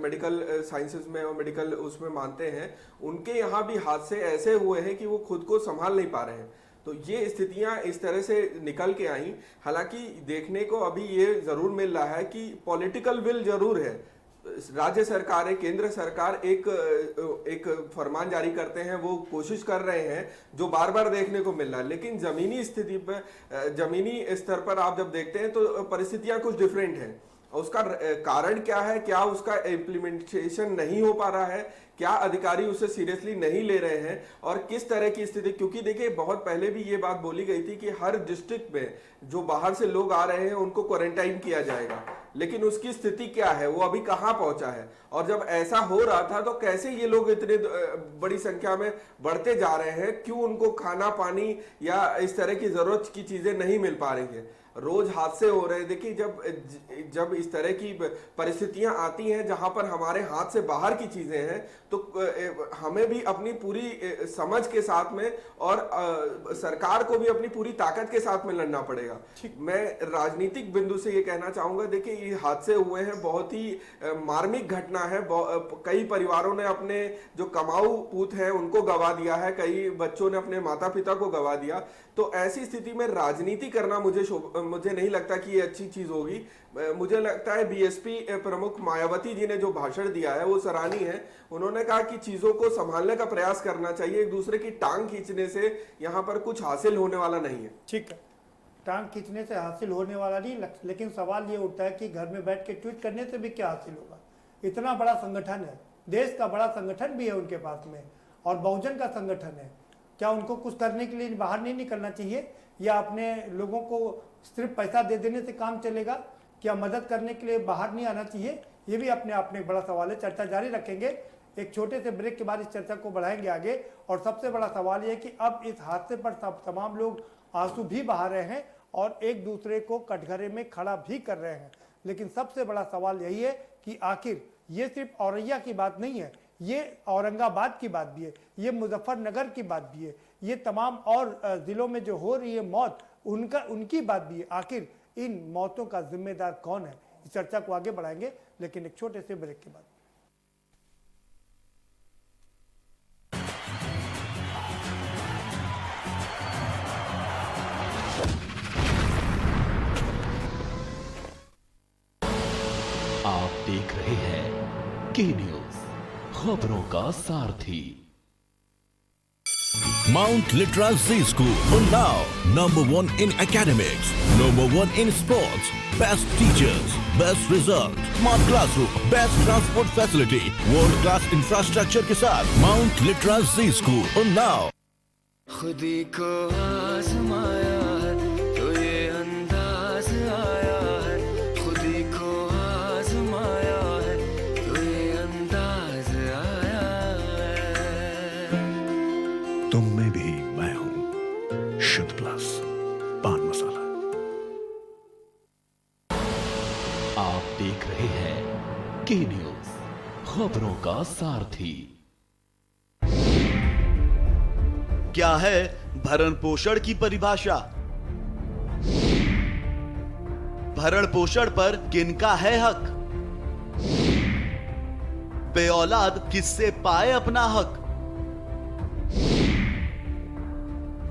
S15: मेडिकल साइंसेज में और मेडिकल उसमें मानते हैं, उनके यहाँ भी हादसे ऐसे हुए हैं कि वो खुद को संभाल नहीं पा रहे हैं। तो ये स्थितियां इस तरह से निकल के आई। हालांकि देखने को अभी ये जरूर मिल रहा है कि पॉलिटिकल विल जरूर है। राज्य सरकारें, केंद्र सरकार एक फरमान जारी करते हैं, वो कोशिश कर रहे हैं जो बार बार देखने को मिल रहा है। लेकिन जमीनी स्थिति पर, जमीनी स्तर पर आप जब देखते हैं तो परिस्थितियां कुछ डिफरेंट हैं। उसका कारण क्या है? क्या उसका इम्प्लीमेंटेशन नहीं हो पा रहा है? क्या अधिकारी उसे सीरियसली नहीं ले रहे हैं? और किस तरह की स्थिति, क्योंकि देखिए बहुत पहले भी ये बात बोली गई थी कि हर डिस्ट्रिक्ट में जो बाहर से लोग आ रहे हैं उनको क्वारंटाइन किया जाएगा, लेकिन उसकी स्थिति क्या है, वो अभी कहां पहुंचा है? और जब ऐसा हो रहा था तो कैसे ये लोग इतने बड़ी संख्या में बढ़ते जा रहे हैं? क्यों उनको खाना पानी या इस तरह की जरूरत की चीजें नहीं मिल पा रही है? रोज हादसे हो रहे हैं। देखिए जब इस तरह की परिस्थितियां आती हैं जहां पर हमारे हाथ से बाहर की चीजें हैं, तो हमें भी अपनी पूरी समझ के साथ में और सरकार को भी अपनी पूरी ताकत के साथ में लड़ना पड़ेगा। मैं राजनीतिक बिंदु से ये कहना चाहूंगा, देखिए ये हादसे हुए हैं, बहुत ही मार्मिक घटना है। कई परिवारों ने अपने जो कमाऊ पूत हैं उनको गवा दिया है, कई बच्चों ने अपने माता पिता को गवा दिया। तो ऐसी स्थिति में राजनीति करना मुझे नहीं लगता कि ये अच्छी चीज होगी। मुझे लगता है बीएसपी प्रमुख मायावती जी ने जो भाषण दिया है वो सराहनीय है। उन्होंने कहा कि चीजों को संभालने का प्रयास करना चाहिए, एक दूसरे की टांग खींचने से यहाँ पर कुछ हासिल होने वाला नहीं है।
S1: ठीक है, टांग खींचने से हासिल होने वाला नहीं, लेकिन सवाल ये उठता है कि घर में बैठ के ट्वीट करने से भी क्या हासिल होगा? इतना बड़ा संगठन है, देश का बड़ा संगठन भी है उनके पास में और बहुजन का संगठन है। क्या उनको कुछ करने के लिए बाहर नहीं निकलना चाहिए, या अपने लोगों को सिर्फ पैसा दे देने से काम चलेगा? क्या मदद करने के लिए बाहर नहीं आना चाहिए? ये भी अपने आप में एक बड़ा सवाल है। चर्चा जारी रखेंगे, एक छोटे से ब्रेक के बाद इस चर्चा को बढ़ाएंगे आगे। और सबसे बड़ा सवाल ये है कि अब इस हादसे पर तमाम लोग आंसू भी बहा रहे हैं और एक दूसरे को कटघरे में खड़ा भी कर रहे हैं। लेकिन सबसे बड़ा सवाल यही है कि आखिर ये सिर्फ औरैया की बात नहीं है, ये औरंगाबाद की बात भी है, ये मुजफ्फरनगर की बात भी है, ये तमाम और जिलों में जो हो रही है मौत उनकी बात भी है। आखिर इन मौतों का जिम्मेदार कौन है? इस चर्चा को आगे बढ़ाएंगे, लेकिन एक छोटे से ब्रेक के बाद।
S16: आप देख रहे हैं के न्यूज, खबरों का सारथी।
S17: Mount Litra Z School, Unnao, #1 in academics, #1 in sports, best teachers, best result, smart classroom, best transport facility, world class infrastructure के साथ Mount Litra Z School, Unnao।
S18: खुदी को आजमाया है तो ये अंदाज आया है, खुदी को आजमाया है तो ये अंदाज आया है।
S17: तुम में भी मैं हूं, शुद्ध प्लस पान मसाला।
S16: आप देख रहे हैं के न्यूज, खबरों का सारथी।
S19: क्या है भरण पोषण की परिभाषा? भरण पोषण पर किनका है हक? बेऔलाद किससे पाए अपना हक?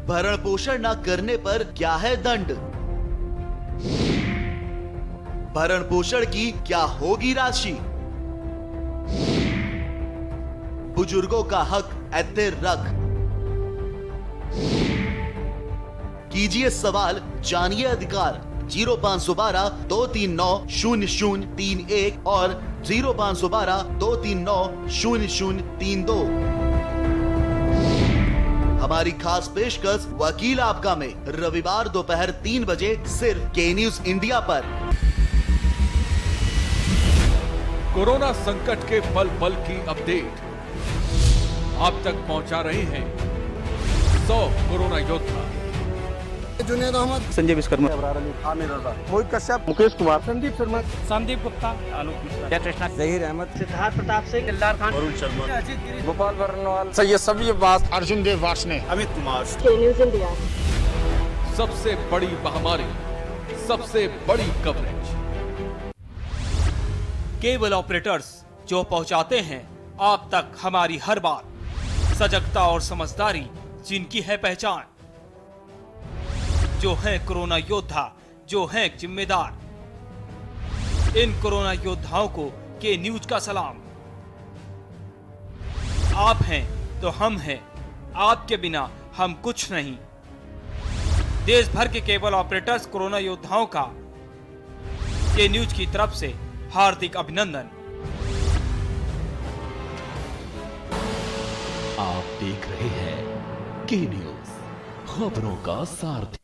S19: भरण पोषण न करने पर क्या है दंड? भरण पोषण की क्या होगी राशि? बुजुर्गों का हक ऐते रख। कीजिए सवाल, जानिए अधिकार। 0512-239-0031 और 0512-239-0032। हमारी खास पेशकश वकील आपका में रविवार दोपहर 3 बजे सिर्फ के न्यूज इंडिया पर।
S20: कोरोना संकट के पल पल की अपडेट आप तक पहुंचा रहे हैं 100 कोरोना योद्धा।
S21: जुनेद अहमद,
S5: संजय विश्वकर्मा,
S21: आमिर रजा, मोहित कश्यप,
S5: मुकेश कुमार,
S21: संदीप शर्मा,
S5: संदीप गुप्ता, आलोक मिश्रा, कृष्णा,
S21: जहीर अहमद,
S5: सिद्धार्थ प्रताप सिंह, दिलदार खान,
S21: वरुण शर्मा,
S5: गोपाल वर्णवाल,
S21: सैयद सभी अब्बास, अर्जुन देव वार्ष्णे, अमित कुमार।
S5: News India. सबसे बड़ी महामारी, सबसे बड़ी कवरेज।
S22: केबल ऑपरेटर्स जो पहुंचाते हैं आप तक हमारी हर बात। सजगता और समझदारी जिनकी है पहचान। जो है कोरोना योद्धा, जो है जिम्मेदार। इन कोरोना योद्धाओं को के न्यूज का सलाम। आप हैं तो हम हैं, आपके बिना हम कुछ नहीं। देश भर के केबल ऑपरेटर्स कोरोना योद्धाओं का के न्यूज की तरफ से हार्दिक अभिनंदन।
S16: आप देख रहे हैं के न्यूज, खबरों का सारथी।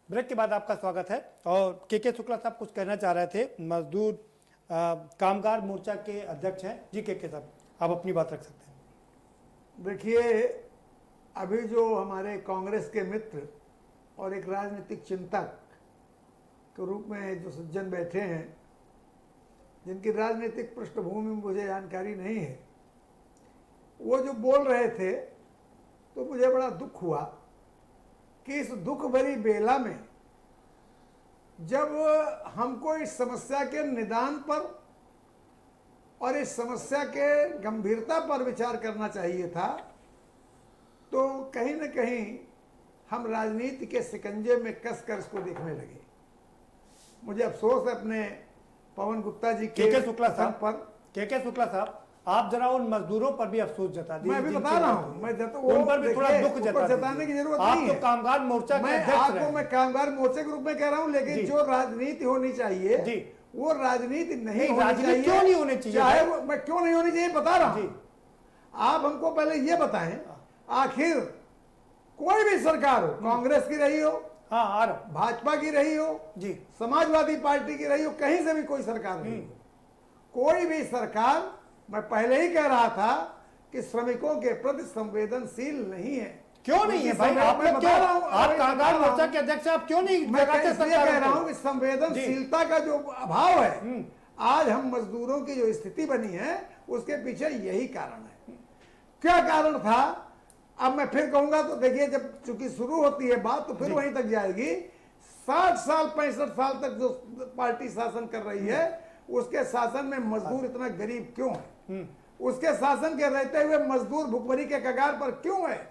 S1: ब्रेक के बाद आपका स्वागत है। और के शुक्ला साहब कुछ कहना चाह रहे थे, मजदूर कामगार मोर्चा के अध्यक्ष हैं। जी के साहब, आप अपनी बात रख सकते हैं।
S10: देखिए, अभी जो हमारे कांग्रेस के मित्र और एक राजनीतिक चिंतक के रूप में जो सज्जन बैठे हैं, जिनकी राजनीतिक पृष्ठभूमि में मुझे जानकारी नहीं है, वो जो बोल रहे थे तो मुझे बड़ा दुख हुआ कि इस दुख भरी बेला में जब हमको इस समस्या के निदान पर और इस समस्या के गंभीरता पर विचार करना चाहिए था, तो कहीं न कहीं हम राजनीति के शिकंजे में कसकर इसको देखने लगे। मुझे अफसोस है अपने पवन गुप्ता जी के
S1: शुक्ला साहब पर। के शुक्ला साहब, आप जरा उन मजदूरों पर भी अफसोस जता दीजिए।
S10: मैं भी बता रहा हूँ, मैं
S1: उन पर भी थोड़ा दुख
S10: जताने की जरूरत नहीं है।
S1: आप तो कामगार मोर्चा के अध्यक्ष
S10: आपको मैं कामगार मोर्चे के रूप में कह रहा हूँ, लेकिन जो राजनीति होनी चाहिए वो राजनीति नहीं होनी चाहिए।
S1: क्यों नहीं होनी चाहिए?
S10: चाहे मैं क्यों नहीं होनी चाहिए बता रहा हूँ। आप हमको पहले ये बताएं, आखिर कोई भी सरकार हो, कांग्रेस की रही हो, भाजपा की रही हो, समाजवादी पार्टी की रही हो, कहीं से भी कोई सरकार रही हो, कोई भी सरकार, मैं पहले ही कह रहा था कि श्रमिकों के प्रति संवेदनशील नहीं है।
S1: क्यों नहीं है भाई? आप कामगार मोर्चा के अध्यक्ष, आप क्यों नहीं?
S10: मैं कह रहा हूं कि संवेदनशीलता का जो अभाव है, आज हम मजदूरों की जो स्थिति बनी है उसके पीछे यही कारण है। क्या कारण था? अब मैं फिर कहूंगा तो देखिए, जब चूंकि शुरू होती है बात तो फिर वहीं तक जाएगी। 60 साल 65 साल तक जो पार्टी शासन कर रही है, उसके शासन में मजदूर इतना गरीब क्यों है? उसके शासन के रहते हुए मजदूर भुखमरी के कगार पर क्यों है?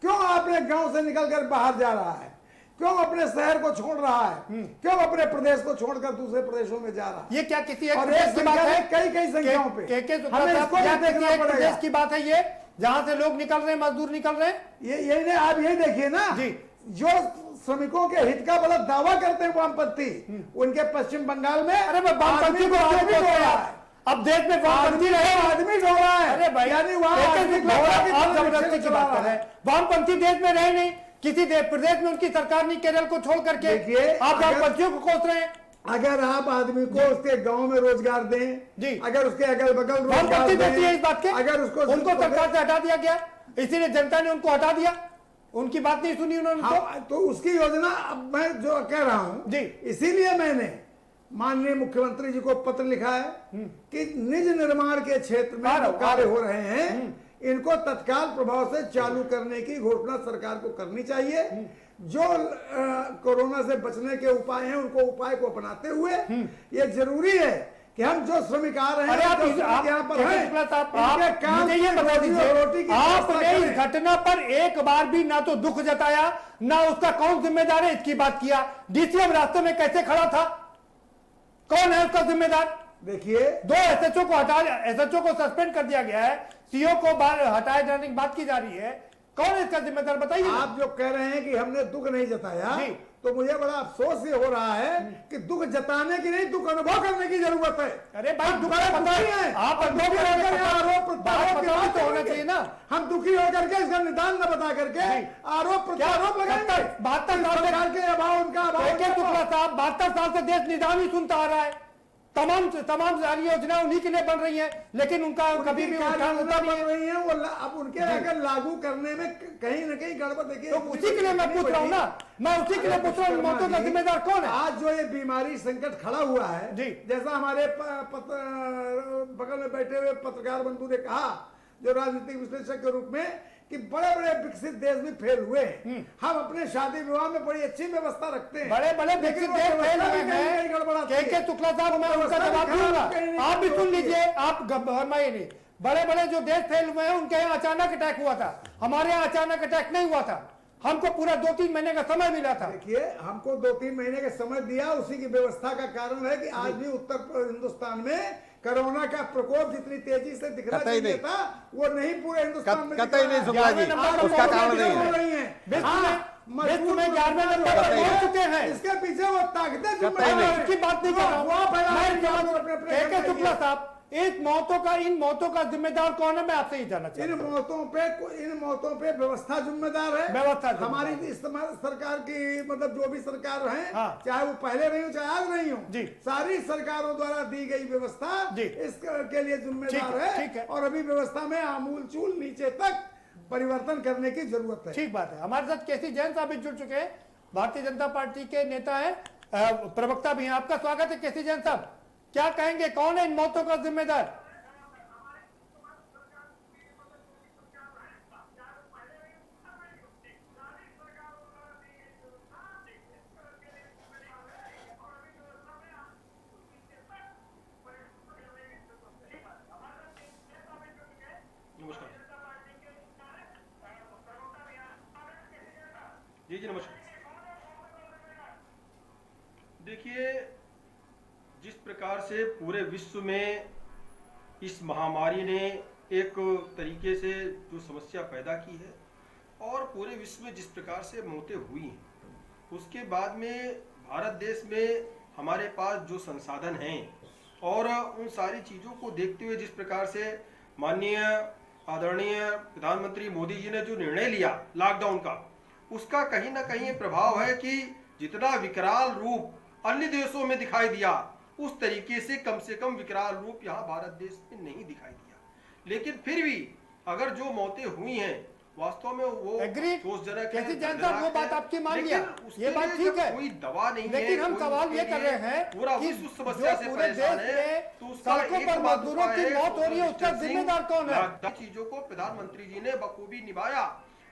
S10: क्यों अपने गांव से निकलकर बाहर जा रहा है? क्यों अपने शहर को छोड़ रहा है? क्यों अपने प्रदेश को छोड़कर दूसरे प्रदेशों में जा रहा है?
S1: ये क्या किसी एक प्रदेश की बात है?
S10: कई संख्याओं पे
S1: हमें इसको देखना पड़ेगा। प्रदेश की बात है ये, जहां से लोग निकल रहे हैं, मजदूर निकल रहे हैं।
S10: यही नहीं, आप यही देखिए ना, जो श्रमिकों के हित का बड़ा दावा करते हैं वामपंथी, उनके पश्चिम बंगाल में,
S1: अरे वामपंथी को आदमी ढो रहा है। अब देश में वामपंथी रहे,
S10: आदमी ढो रहा है।
S1: अरे भाई,
S10: यानी
S1: आप जबरदस्ती की बात कर रहे हैं। वामपंथी देश में रहे नहीं, किसी प्रदेश में उनकी सरकार नहीं, केरल को छोड़ करके आप वामपंथियों को कोस रहे हैं।
S10: अगर आप आदमी को उसके गांव में रोजगार दें, अगर उसके अगल बगल
S1: वामपंथी देती है इस बात के,
S10: अगर उसको
S1: उनको सरकार से हटा दिया गया, इसीलिए जनता ने उनको हटा दिया, उनकी बात नहीं सुनी उन्होंने।
S10: तो उसकी योजना अब मैं जो कह रहा हूं जी, इसीलिए मैंने माननीय मुख्यमंत्री जी को पत्र लिखा है कि निज निर्माण के क्षेत्र में जो कार्य हो रहे हैं, इनको तत्काल प्रभाव से चालू करने की घोषणा सरकार को करनी चाहिए। जो कोरोना से बचने के उपाय हैं उनको उपाय को अपनाते हुए ये जरूरी है कि हम जो श्रमिक आ रहे हैं, यहाँ पर हैं,
S1: मुझे ये बता दीजिए, आपने इस घटना पर एक बार भी ना तो दुख जताया, ना उसका कौन जिम्मेदार है इसकी बात किया। डीसीएम रास्ते में कैसे खड़ा था, कौन है उसका जिम्मेदार?
S10: देखिए,
S1: 2 एसएचओ को सस्पेंड कर दिया गया है, सीओ को हटाए जाने की बात की जा रही है, कौन है इसका जिम्मेदार बताइए।
S10: आप जो कह रहे हैं कि हमने दुख नहीं जताया, तो मुझे बड़ा अफसोस ये हो रहा है कि दुख जताने की नहीं, दुख अनुभव करने की जरूरत है।
S1: अरे भाई दुख पता है, आप
S10: आरोप
S1: तो होना चाहिए ना।
S10: हम दुखी होकर के इसका निदान न बता करके आरोप प्रत्यारोप लगाएंगे।
S1: 72 साल
S10: के अभाव, उनका अभाव।
S1: शुक्ला साहब 72 साल से देश निदान ही सुनता आ रहा है, तमाम सारी योजना उन्हीं के लिए बन रही है, लेकिन उनका कभी भी उत्थान होता नहीं है।
S10: रही है वो अब उनके अगर लागू करने में कहीं न कहीं गड़बड़ देखिए,
S1: तो उसी के लिए मैं पूछ रहा हूँ ना, मैं उसी के लिए पूछ रहा हूँ, मौतों का जिम्मेदार कौन है?
S10: आज जो ये बीमारी संकट खड़ा हुआ है, जैसा हमारे बगल में बैठे हुए पत्रकार बंधु ने कहा, जो राजनीतिक विश्लेषक के रूप में, कि बड़े बड़े विकसित देश भी फेल हुए हैं। हम अपने शादी विवाह में बड़ी अच्छी व्यवस्था रखते हैं,
S1: बड़े विकसित देश फेल हुए हैं। के शुक्ला साहब, मैं उनका जवाब दूंगा, आप भी सुन लीजिए, आप घबराइए नहीं। बड़े जो देश फेल हुए हैं उनके यहाँ अचानक अटैक हुआ था, हमारे यहाँ अचानक अटैक नहीं हुआ था, हमको पूरा 2-3 महीने का समय मिला था।
S10: देखिए, हमको 2-3 महीने का समय दिया, उसी की व्यवस्था का कारण है कि आज भी उत्तर हिंदुस्तान में कोरोना का प्रकोप जितनी तेजी से दिखना चाहिए था, वो नहीं पूरे हिंदुस्तान में
S21: कतई नहीं शुक्ला जी, उसका कारण नहीं है।
S1: विश्व में 11वें नंबर पर पहुंच चुके हैं,
S10: इसके पीछे वो ताकतें
S1: उसकी बात नहीं कर रहा हूं। शुक्ला साहब, इन मौतों का जिम्मेदार कौन है, मैं आपसे ही जानना चाहता हूं।
S10: इन मौतों पे व्यवस्था जिम्मेदार है,
S1: व्यवस्था
S10: हमारी इस सरकार की, मतलब जो भी सरकार है, चाहे वो पहले रही हो चाहे आज रही हो, सारी सरकारों द्वारा दी गई व्यवस्था इसके लिए जिम्मेदार है, और अभी व्यवस्था में आमूल चूल नीचे तक परिवर्तन करने की जरूरत है।
S1: ठीक बात है। हमारे साथ केसी जैन साहब भी जुड़ चुके हैं, भारतीय जनता पार्टी के नेता है, प्रवक्ता भी हैं। आपका स्वागत है केसी जैन साहब, क्या कहेंगे, कौन है इन मौतों का जिम्मेदार?
S3: जी नमस्कार। देखिए, जिस प्रकार से पूरे विश्व में इस महामारी ने एक तरीके से जो समस्या पैदा की है, और पूरे विश्व में जिस प्रकार से मौतें हुई हैं, उसके बाद में भारत देश में हमारे पास जो संसाधन हैं और उन सारी चीज़ों को देखते हुए जिस प्रकार से माननीय आदरणीय प्रधानमंत्री मोदी जी ने जो निर्णय लिया लॉकडाउन का, उसका कहीं ना कहीं प्रभाव है कि जितना विकराल रूप अन्य देशों में दिखाई दिया, उस तरीके से कम विकराल रूप यहाँ भारत देश में नहीं दिखाई दिया। लेकिन फिर भी अगर जो मौतें हुई हैं वास्तव में वो सोचजनक है,
S1: वो बात आपकी मान लिया, ये बात ठीक है,
S3: कोई दवा नहीं है,
S1: लेकिन हम सवाल ये कर रहे हैं
S3: पूरा विश्व समस्या से परेशान है, तो उसका
S1: पर मजदूरों की मौत हो रही है, उसका जिम्मेदार कौन है?
S3: चीजों को प्रधानमंत्री जी ने बखूबी निभाया,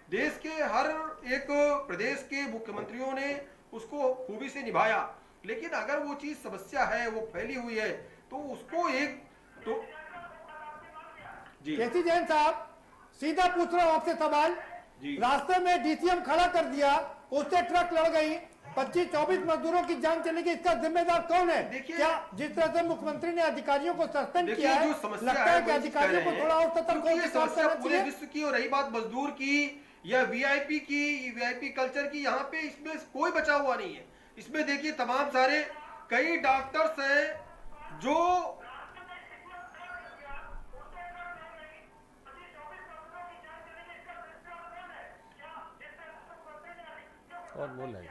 S3: देश के हर एक प्रदेश के मुख्यमंत्रियों ने उसको खूबी से निभाया। लेकिन अगर वो चीज समस्या है, वो फैली हुई है, तो उसको
S1: केसी जैन साहब, सीधा पूछ रहा हूं आपसे सवाल, रास्ते में डीसीएम खड़ा कर दिया, उससे ट्रक लड़ गई, 25-24 मजदूरों की जान चली गई, इसका जिम्मेदार कौन है? क्या जिस तरह से मुख्यमंत्री ने अधिकारियों को सस्पेंड किया है, लगता है कि अधिकारियों को थोड़ा और सतर्क होकर
S3: पूरे विश्व की, और रही बात मजदूर की या वीआईपी की, वीआईपी कल्चर की, यहाँ पे इसमें कोई बचा हुआ नहीं है। इसमें देखिए तमाम सारे कई डॉक्टर्स हैं जो
S13: और बोल रहे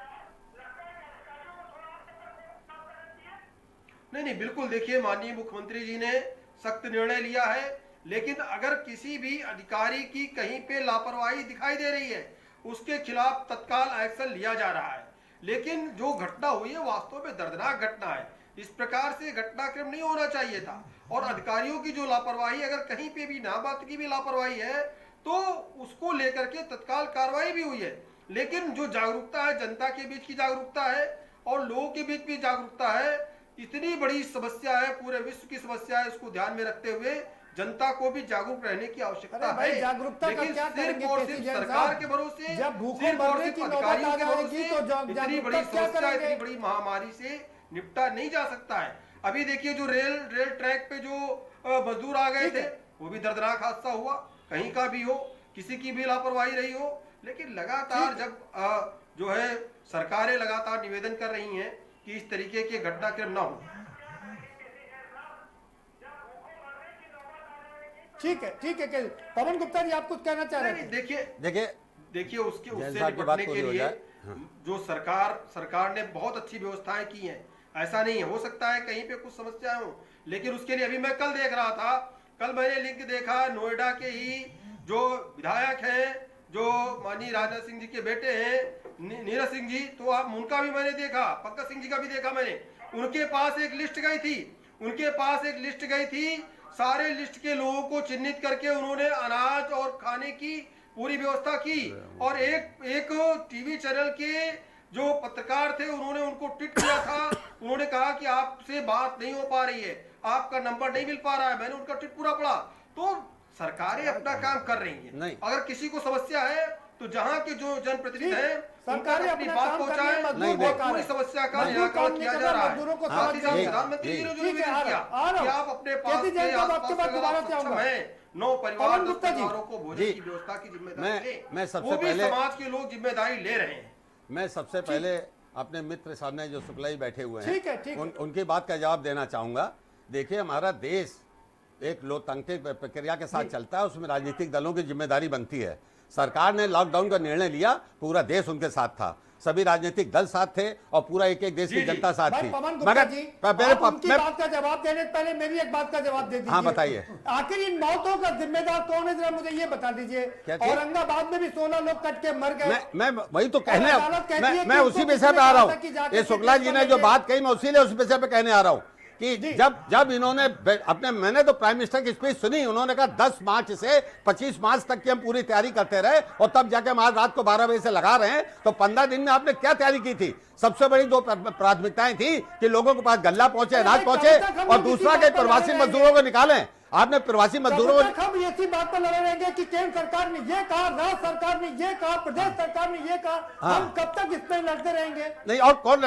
S3: नहीं बिल्कुल, देखिए माननीय मुख्यमंत्री जी ने सख्त निर्णय लिया है, लेकिन अगर किसी भी अधिकारी की कहीं पे लापरवाही दिखाई दे रही है, उसके खिलाफ तत्काल एक्शन लिया जा रहा है। लेकिन जो घटना हुई है वास्तव में दर्दनाक घटना है, इस प्रकार से घटनाक्रम नहीं होना चाहिए था, और अधिकारियों की जो लापरवाही, अगर कहीं पे भी नाबात की भी लापरवाही है तो उसको लेकर के तत्काल कार्रवाई भी हुई है। लेकिन जो जागरूकता है जनता के बीच की जागरूकता है और लोगों के बीच भी जागरूकता है। इतनी बड़ी समस्या है, पूरे विश्व की समस्या है, इसको ध्यान में रखते हुए जनता को भी जागरूक रहने की आवश्यकता है।
S1: जागरूकता का
S3: लेकिन
S1: क्या
S3: सिर्फ और सिर्फ सरकार के भरोसे,
S1: जब भूखों
S3: सिर्फ और
S1: मरने
S3: सिर्फ
S1: की नौबत
S3: अधिकारियों
S1: आ
S3: के
S1: जाएगी तो
S3: भरोसे इतनी बड़ी
S1: क्या
S3: समस्या,
S1: करेंगे?
S3: इतनी बड़ी महामारी से निपटा नहीं जा सकता है। अभी देखिए जो रेल ट्रैक पे जो मजदूर आ गए थे, वो भी दर्दनाक हादसा हुआ, कहीं का भी हो, किसी की भी लापरवाही रही हो। लेकिन लगातार जब जो है सरकारें लगातार निवेदन कर रही हैं कि इस तरीके के घटनाक्रम ना हो।
S1: ठीक है। पवन गुप्ता जी आप कुछ कहना चाह रहे
S3: हैं? देखिए उससे
S13: बात
S3: निपटने के
S13: हो
S3: लिए
S13: जाए।
S3: जो सरकार ने बहुत अच्छी व्यवस्थाएं की हैं। ऐसा नहीं है, हो सकता है कहीं पे कुछ समस्याएं हो, लेकिन उसके लिए अभी मैं कल देख रहा था, कल मैंने लिंक देखा, नोएडा के ही जो विधायक हैं, जो माननीय राजनाथ सिंह जी के बेटे हैं नीरज सिंह जी, तो आप उनका भी मैंने देखा, पंकज सिंह जी का भी देखा मैंने। उनके पास एक लिस्ट गई थी, सारे लिस्ट के लोगों को चिन्हित करके उन्होंने अनाज और खाने की पूरी व्यवस्था की। और एक टीवी चैनल के जो पत्रकार थे, उन्होंने उनको ट्वीट किया था, उन्होंने कहा कि आपसे बात नहीं हो पा रही है, आपका नंबर नहीं मिल पा रहा है। मैंने उनका ट्वीट पूरा पढ़ा। तो सरकारें अपना काम कर रही हैं। अगर किसी को समस्या है तो जहां के जो जनप्रतिनिधि हैं सरकारें अपनी बात पहुंचाएं, पूरी समस्या का निराकरण किया जा रहा है। साथ ही साथ प्रधानमंत्री जी ने जो निवेदन किया कि आप अपने पास के आसपास सक्षम हैं 9 परिवार 10 परिवारों को भोजन की व्यवस्था की जिम्मेदारी लें, वो भी समाज के लोग जिम्मेदारी ले रहे हैं।
S13: मैं सबसे पहले अपने मित्र सामने जो शुक्ला जी बैठे हुए हैं उनकी बात का जवाब देना चाहूंगा। देखिए, हमारा देश एक लोकतांत्रिक प्रक्रिया के साथ चलता है, उसमें राजनीतिक दलों की जिम्मेदारी बनती है। सरकार ने लॉकडाउन का निर्णय लिया, पूरा देश उनके साथ था, सभी राजनीतिक दल साथ थे और पूरा एक देश की जनता साथ थी।
S1: उनकी बात का जवाब देने से पहले मेरी एक बात का जवाब दे दीजिए।
S13: हाँ, बताइए।
S1: आखिर इन मौतों का जिम्मेदार कौन है, जरा मुझे ये बता दीजिए। औरंगाबाद में भी 16 लोग कट के मर गए।
S13: मैं वही तो कहने, मैं उसी विषय पे आ रहा हूँ। ये शुक्ला जी ने जो बात कही, मैं उसी उस विषय पे कहने आ रहा हूँ कि जब इन्होंने मैंने तो प्राइम मिनिस्टर की स्पीच सुनी, उन्होंने कहा 10 मार्च से 25 मार्च तक की हम पूरी तैयारी करते रहे और तब जाके हम आज रात को 12 बजे से लगा रहे हैं। तो 15 दिन में आपने क्या तैयारी की थी? सबसे बड़ी 2 प्राथमिकताएं थी कि लोगों के पास गल्ला पहुंचे, अनाज पहुंचे, और दूसरा कि प्रवासी मजदूरों को निकालें। आपने प्रवासी मजदूरों को
S1: हम इसी बात पर लड़े रहेंगे कि केंद्र सरकार ने ये कहा, राज्य सरकार ने ये कहा, प्रदेश सरकार ने ये कहा, हम कब तक इस पर लड़ते रहेंगे?
S13: नहीं, और कौन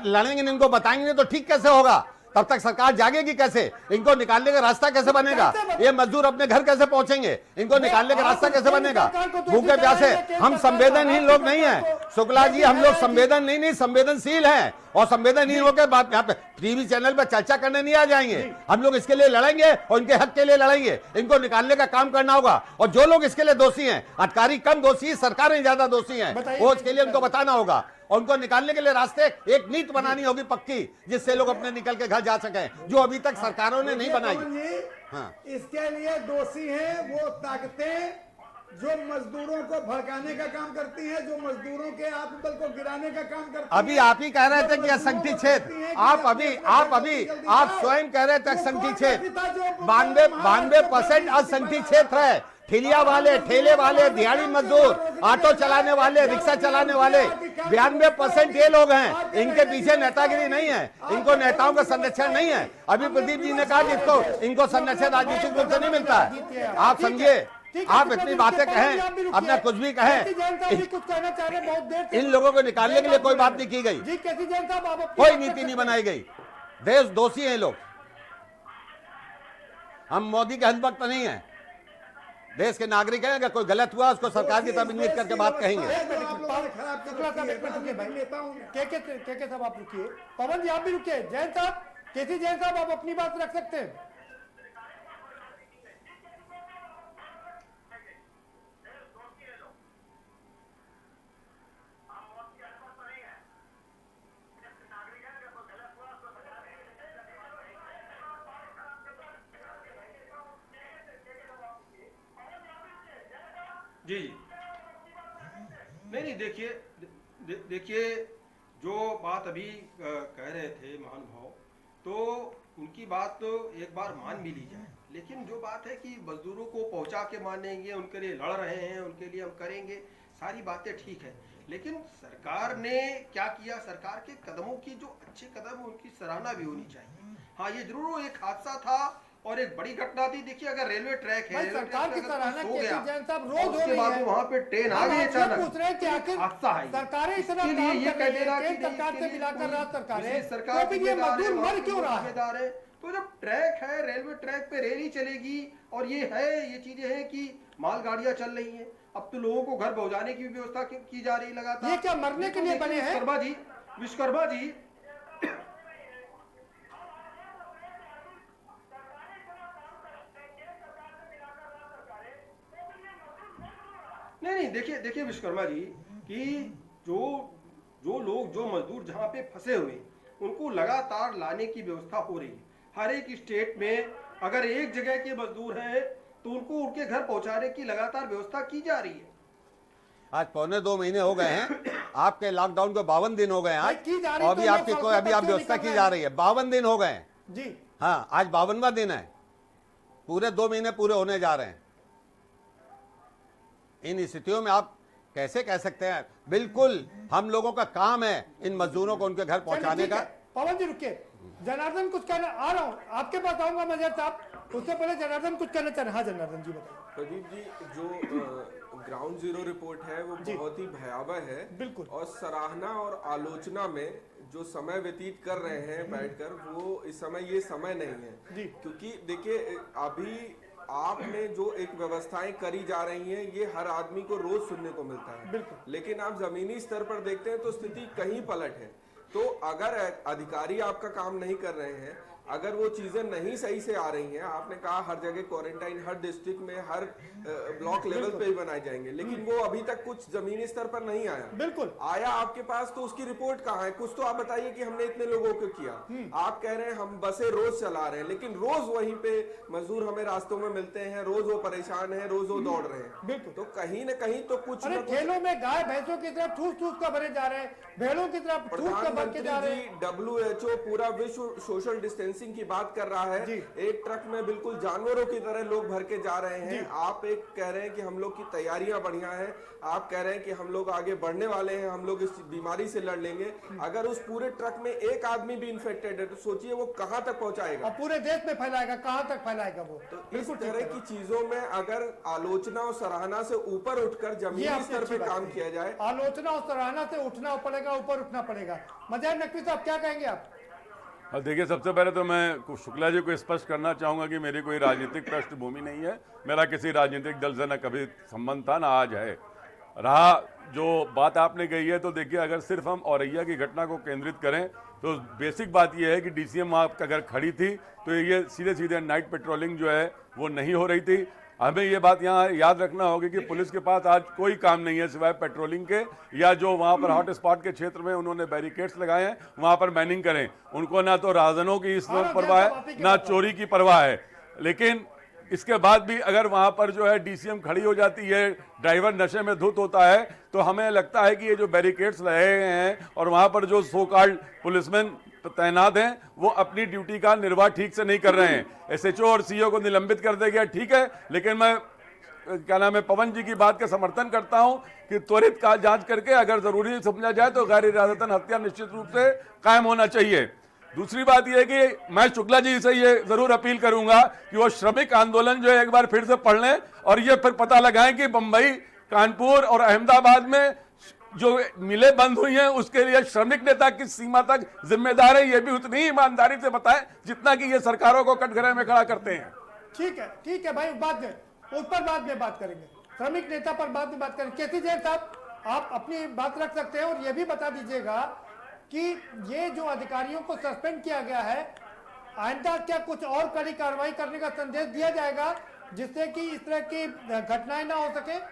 S13: लड़ेंगे? इनको बताएंगे तो ठीक कैसे होगा? तब तक सरकार जागेगी कैसे? इनको निकालने का रास्ता कैसे बनेगा? ये मजदूर अपने घर कैसे पहुंचेंगे? इनको निकालने का रास्ता कैसे बनेगा? भूखे प्यासे हम संवेदनहीन लोग नहीं हैं शुक्ला जी, हम लोग नहीं संवेदनशील हैं। और संवेदनहीन होकर बात यहाँ पे टीवी चैनल पर चर्चा करने नहीं आ जाएंगे। हम लोग इसके लिए लड़ेंगे और इनके हक के लिए लड़ेंगे। इनको निकालने का काम करना होगा। और जो लोग इसके लिए दोषी हैं, अधिकारी कम दोषी, सरकारें ज्यादा दोषी हैं, वो इसके लिए उनको बताना होगा। और उनको निकालने के लिए रास्ते एक नीति बनानी होगी पक्की, जिससे लोग अपने निकल के घर जा सकें, जो अभी तक सरकारों ने नहीं बनाई।
S10: हाँ। इसके लिए दोषी हैं वो ताकतें जो मजदूरों को भड़काने का काम करती हैं, जो मजदूरों के आत्मबल को गिराने का काम करती हैं।
S13: अभी आप ही कह रहे थे कि असंगठित क्षेत्र, आप स्वयं कह रहे थे असंगठित क्षेत्र, 92% असंगठित क्षेत्र है। ठेलिया वाले, ठेले वाले, दिहाड़ी मजदूर, ऑटो चलाने वाले, रिक्शा चलाने वाले, 92% ये लोग हैं। इनके पीछे नेतागिरी नहीं है, इनको नेताओं का संरक्षण नहीं है। अभी प्रदीप जी ने कहा कि इनको संरक्षण राजनीतिक रूप से नहीं मिलता है। आप समझिए, आप इतनी बातें कहें, अपना कुछ भी कहें, इन लोगों को निकालने के लिए कोई बात नहीं की गई, कोई नीति नहीं बनाई गई। देश दोषी हैं लोग। हम मोदी के हंसभक्त नहीं है, देश के नागरिक हैं। अगर कोई गलत हुआ उसको सरकार की तरफ इंगित करके बात कहेंगे।
S1: के साहब आप रुकिए, पवन जी आप भी रुकिए, जैन साहब, केसी जैन साहब आप अपनी बात रख सकते हैं।
S3: जी नहीं देखिए जो बात अभी कह रहे थे महानुभाव, तो उनकी बात तो एक बार मान भी ली जाए, लेकिन जो बात है कि मजदूरों को पहुंचा के मानेंगे, उनके लिए लड़ रहे हैं, उनके लिए हम करेंगे, सारी बातें ठीक है, लेकिन सरकार ने क्या किया, सरकार के कदमों की जो अच्छे कदम उनकी सराहना भी होनी चाहिए। हाँ, ये जरूर एक हादसा था और एक बड़ी घटना थी। देखिए अगर रेलवे ट्रैक है,
S1: सरकार की सराहना
S3: हो गया
S1: जैन साहब रोज हो
S3: उसके
S1: रही
S3: बाद
S1: है,
S3: वहाँ पे ट्रेन आ गई अचानक,
S1: पूछ रहे हैं कि आखिर
S3: हादसा है।
S1: सरकारें इतना
S3: इसके लिए
S1: काम
S3: ये
S1: कर रही
S3: कहना
S1: है,
S3: कि
S1: केंद्र सरकार से मिलाकर राज्य सरकारें,
S3: सरकार
S1: तो फिर ये मजदूर मर क्यों रहा है?
S3: जिम्मेदार है। तो जब ट्रैक है, रेलवे ट्रैक पे रेल ही चलेगी और ये है, ये चीजें हैं कि मालगाड़ियां चल रही हैं, अब तो लोगों को घर पहुंचाने की व्यवस्था की जा रही है लगातार।
S1: ये क्या मरने के लिए बने हैं?
S3: विश्वकर्मा जी नहीं, देखिए विश्वकर्मा जी कि जो लोग, जो मजदूर जहाँ पे फंसे हुए उनको लगातार लाने की व्यवस्था हो रही है। हर एक स्टेट में अगर एक जगह के मजदूर हैं तो उनको उनके घर पहुंचाने की लगातार व्यवस्था की जा रही है।
S13: आज 1.25 महीने हो गए हैं, आपके लॉकडाउन को 52 दिन हो गए हैं आज, और अभी आपकी कोई अभी आप व्यवस्था की जा रही है। 52 दिन हो गए हैं
S1: जी।
S13: हाँ, आज 52वां दिन है, पूरे 2 महीने पूरे होने जा रहे हैं। इन स्थितियों में आप कैसे कह सकते हैं? बिल्कुल हम लोगों का काम है इन मजदूरों को उनके घर पहुंचाने का।
S1: पवन जी रुकिए, जनार्दन कुछ कहना, आ रहा हूँ आपके पास आऊंगा मजहर साहब, उससे पहले जनार्दन कुछ कहना चाह रहे हैं। हाँ जनार्दन जी बताइए।
S15: प्रदीप जी, जो ग्राउंड जीरो रिपोर्ट है वो बहुत ही भयावह है, बिल्कुल, और सराहना और आलोचना में जो समय व्यतीत कर रहे हैं बैठकर, वो इस समय ये समय नहीं है। क्योंकि देखिए अभी आपने जो एक व्यवस्थाएं करी जा रही हैं ये हर आदमी को रोज सुनने को मिलता है, लेकिन आप जमीनी स्तर पर देखते हैं तो स्थिति कहीं पलट है। तो अगर अधिकारी आपका काम नहीं कर रहे हैं, अगर वो चीजें नहीं सही से आ रही हैं, आपने कहा हर जगह क्वारंटाइन हर डिस्ट्रिक्ट में हर ब्लॉक लेवल पे ही बनाए जाएंगे, लेकिन वो अभी तक कुछ जमीनी स्तर पर नहीं आया।
S1: बिल्कुल
S15: आया आपके पास तो उसकी रिपोर्ट कहाँ है? कुछ तो आप बताइए कि हमने इतने लोगों को किया। आप कह रहे हैं हम बसें रोज चला रहे हैं, लेकिन रोज वहीं पे मजदूर हमें रास्तों में मिलते हैं, रोज वो परेशान है, रोज वो दौड़ रहे हैं।
S1: बिल्कुल,
S15: तो कहीं न कहीं तो कुछ
S1: खेलों में गाय भैंसों की तरह ठूस ठूस कर भरे जा रहे हैं, भेड़ों की तरह ठूस कर भर के जा रहे हैं।
S15: WHO पूरा विश्व सोशल डिस्टेंसिंग की बात कर रहा है, एक ट्रक में बिल्कुल जानवरों की तरह लोग भर के जा रहे हैं। आप एक कह रहे हैं कि हम लोग की तैयारियां बढ़िया हैं, आप कह रहे हैं कि हम लोग आगे बढ़ने वाले हैं, हम लोग इस बीमारी से लड़ लेंगे। अगर उस पूरे ट्रक में एक आदमी भी इन्फेक्टेड है तो सोचिए वो कहां तक पहुंचाएगा,
S1: और पूरे देश में फैलाएगा, कहां तक फैलाएगा वो।
S15: तो इस तरह की चीजों में अगर आलोचना और सराहना से ऊपर उठकर जमीनी स्तर पे काम किया जाए,
S1: आलोचना और सराहना से उठना पड़ेगा, ऊपर उठना पड़ेगा। मजहर नकवी साहब क्या कहेंगे आप?
S14: देखिए, सबसे पहले तो मैं शुक्ला जी को स्पष्ट करना चाहूँगा कि मेरी कोई राजनीतिक पृष्ठभूमि नहीं है, मेरा किसी राजनीतिक दल से न कभी संबंध था ना आज है। रहा जो बात आपने कही है, तो देखिए अगर सिर्फ हम औरैया की घटना को केंद्रित करें तो बेसिक बात यह है कि DCM वहाँ अगर खड़ी थी तो ये सीधे सीधे नाइट पेट्रोलिंग जो है वो नहीं हो रही थी। हमें ये बात यहाँ याद रखना होगी कि पुलिस के पास आज कोई काम नहीं है सिवाय पेट्रोलिंग के, या जो वहाँ पर हॉट स्पॉट के क्षेत्र में उन्होंने बैरिकेड्स लगाए हैं वहाँ पर मैनिंग करें। उनको ना तो राजनों की इस परवाह है ना चोरी की परवाह है, लेकिन इसके बाद भी अगर वहाँ पर जो है DCM खड़ी हो जाती है, ड्राइवर नशे में धुत होता है, तो हमें लगता है कि ये जो बैरिकेड्स लगाए गए हैं और वहाँ पर जो सो कॉल्ड पुलिसमैन तैनात हैं वो अपनी ड्यूटी का निर्वाह ठीक से नहीं कर रहे हैं। SHO और CO को निलंबित कर दिया गया, ठीक है, लेकिन मैं क्या नाम है पवन जी की बात का समर्थन करता हूं कि त्वरित का जांच करके अगर जरूरी समझा जाए तो गैर इरादतन हत्या निश्चित रूप से कायम होना चाहिए। दूसरी बात यह है कि मैं शुक्ला जी से ये जरूर अपील करूंगा कि वो श्रमिक आंदोलन जो है एक बार फिर से पढ़ लें और ये फिर पता लगाएं कि बंबई, कानपुर और अहमदाबाद में जो मिलें बंद हुई हैं उसके लिए श्रमिक नेता किस सीमा तक जिम्मेदार है, ये भी उतनी ही ईमानदारी से बताएं जितना कि ये सरकारों को कटघरे में खड़ा करते हैं।
S1: ठीक है भाई, बाद में उस पर बाद में बात करेंगे, श्रमिक नेता पर बाद में बात करेंगे। केसी जैन साहब आप अपनी बात रख सकते हैं और ये भी बता दीजिएगा कि ये जो अधिकारियों को सस्पेंड किया गया है, आइंदा क्या कुछ और कड़ी कार्रवाई करने का संदेश दिया जाएगा जिससे कि इस तरह की घटनाएं ना हो सके?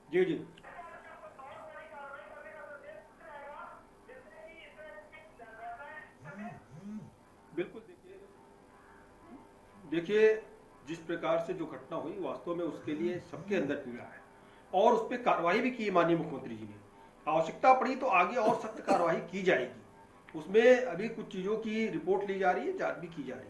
S3: जी जी बिल्कुल। देखिए जिस प्रकार से जो घटना हुई वास्तव में उसके लिए सबके अंदर पीड़ा है और उस पर कार्रवाई भी की माननीय मुख्यमंत्री जी ने। आवश्यकता पड़ी तो आगे और सख्त कार्रवाई की जाएगी। उसमें अभी कुछ चीज़ों की रिपोर्ट ली जा रही है, जांच भी की जा रही है।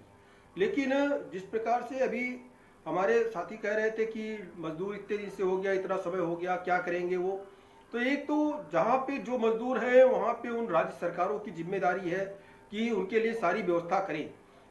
S3: लेकिन जिस प्रकार से अभी हमारे साथी कह रहे थे कि मजदूर इतने दिन से हो गया, इतना समय हो गया, क्या करेंगे वो, तो एक तो जहाँ पे जो मजदूर हैं वहाँ पे उन राज्य सरकारों की जिम्मेदारी है कि उनके लिए सारी व्यवस्था करें,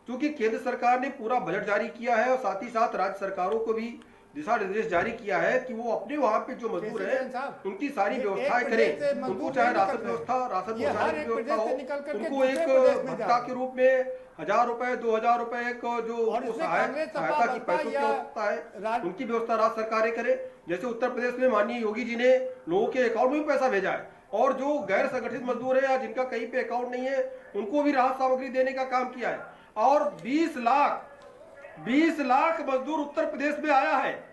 S3: क्योंकि केंद्र सरकार ने पूरा बजट जारी किया है और साथ ही साथ राज्य सरकारों को भी दिशा निर्देश जारी किया है कि वो अपने वहाँ पे जो मजदूर हैं उनकी सारी व्यवस्थाएं करें। उनको चाहे राशन पहुँचाने की व्यवस्था हो, उनको एक भत्ता के रूप में 1000 रुपए 2000 रुपए एक जो सहायता की पैसों की व्यवस्था है, उनकी व्यवस्था राज्य सरकारें करें। जैसे उत्तर प्रदेश में माननीय योगी जी ने लोगों के अकाउंट में पैसा भेजा है, और जो गैर संगठित मजदूर है या जिनका कहीं पे अकाउंट नहीं है उनको भी राहत सामग्री देने का काम किया है। और 20 लाख मजदूर उत्तर प्रदेश में आया है।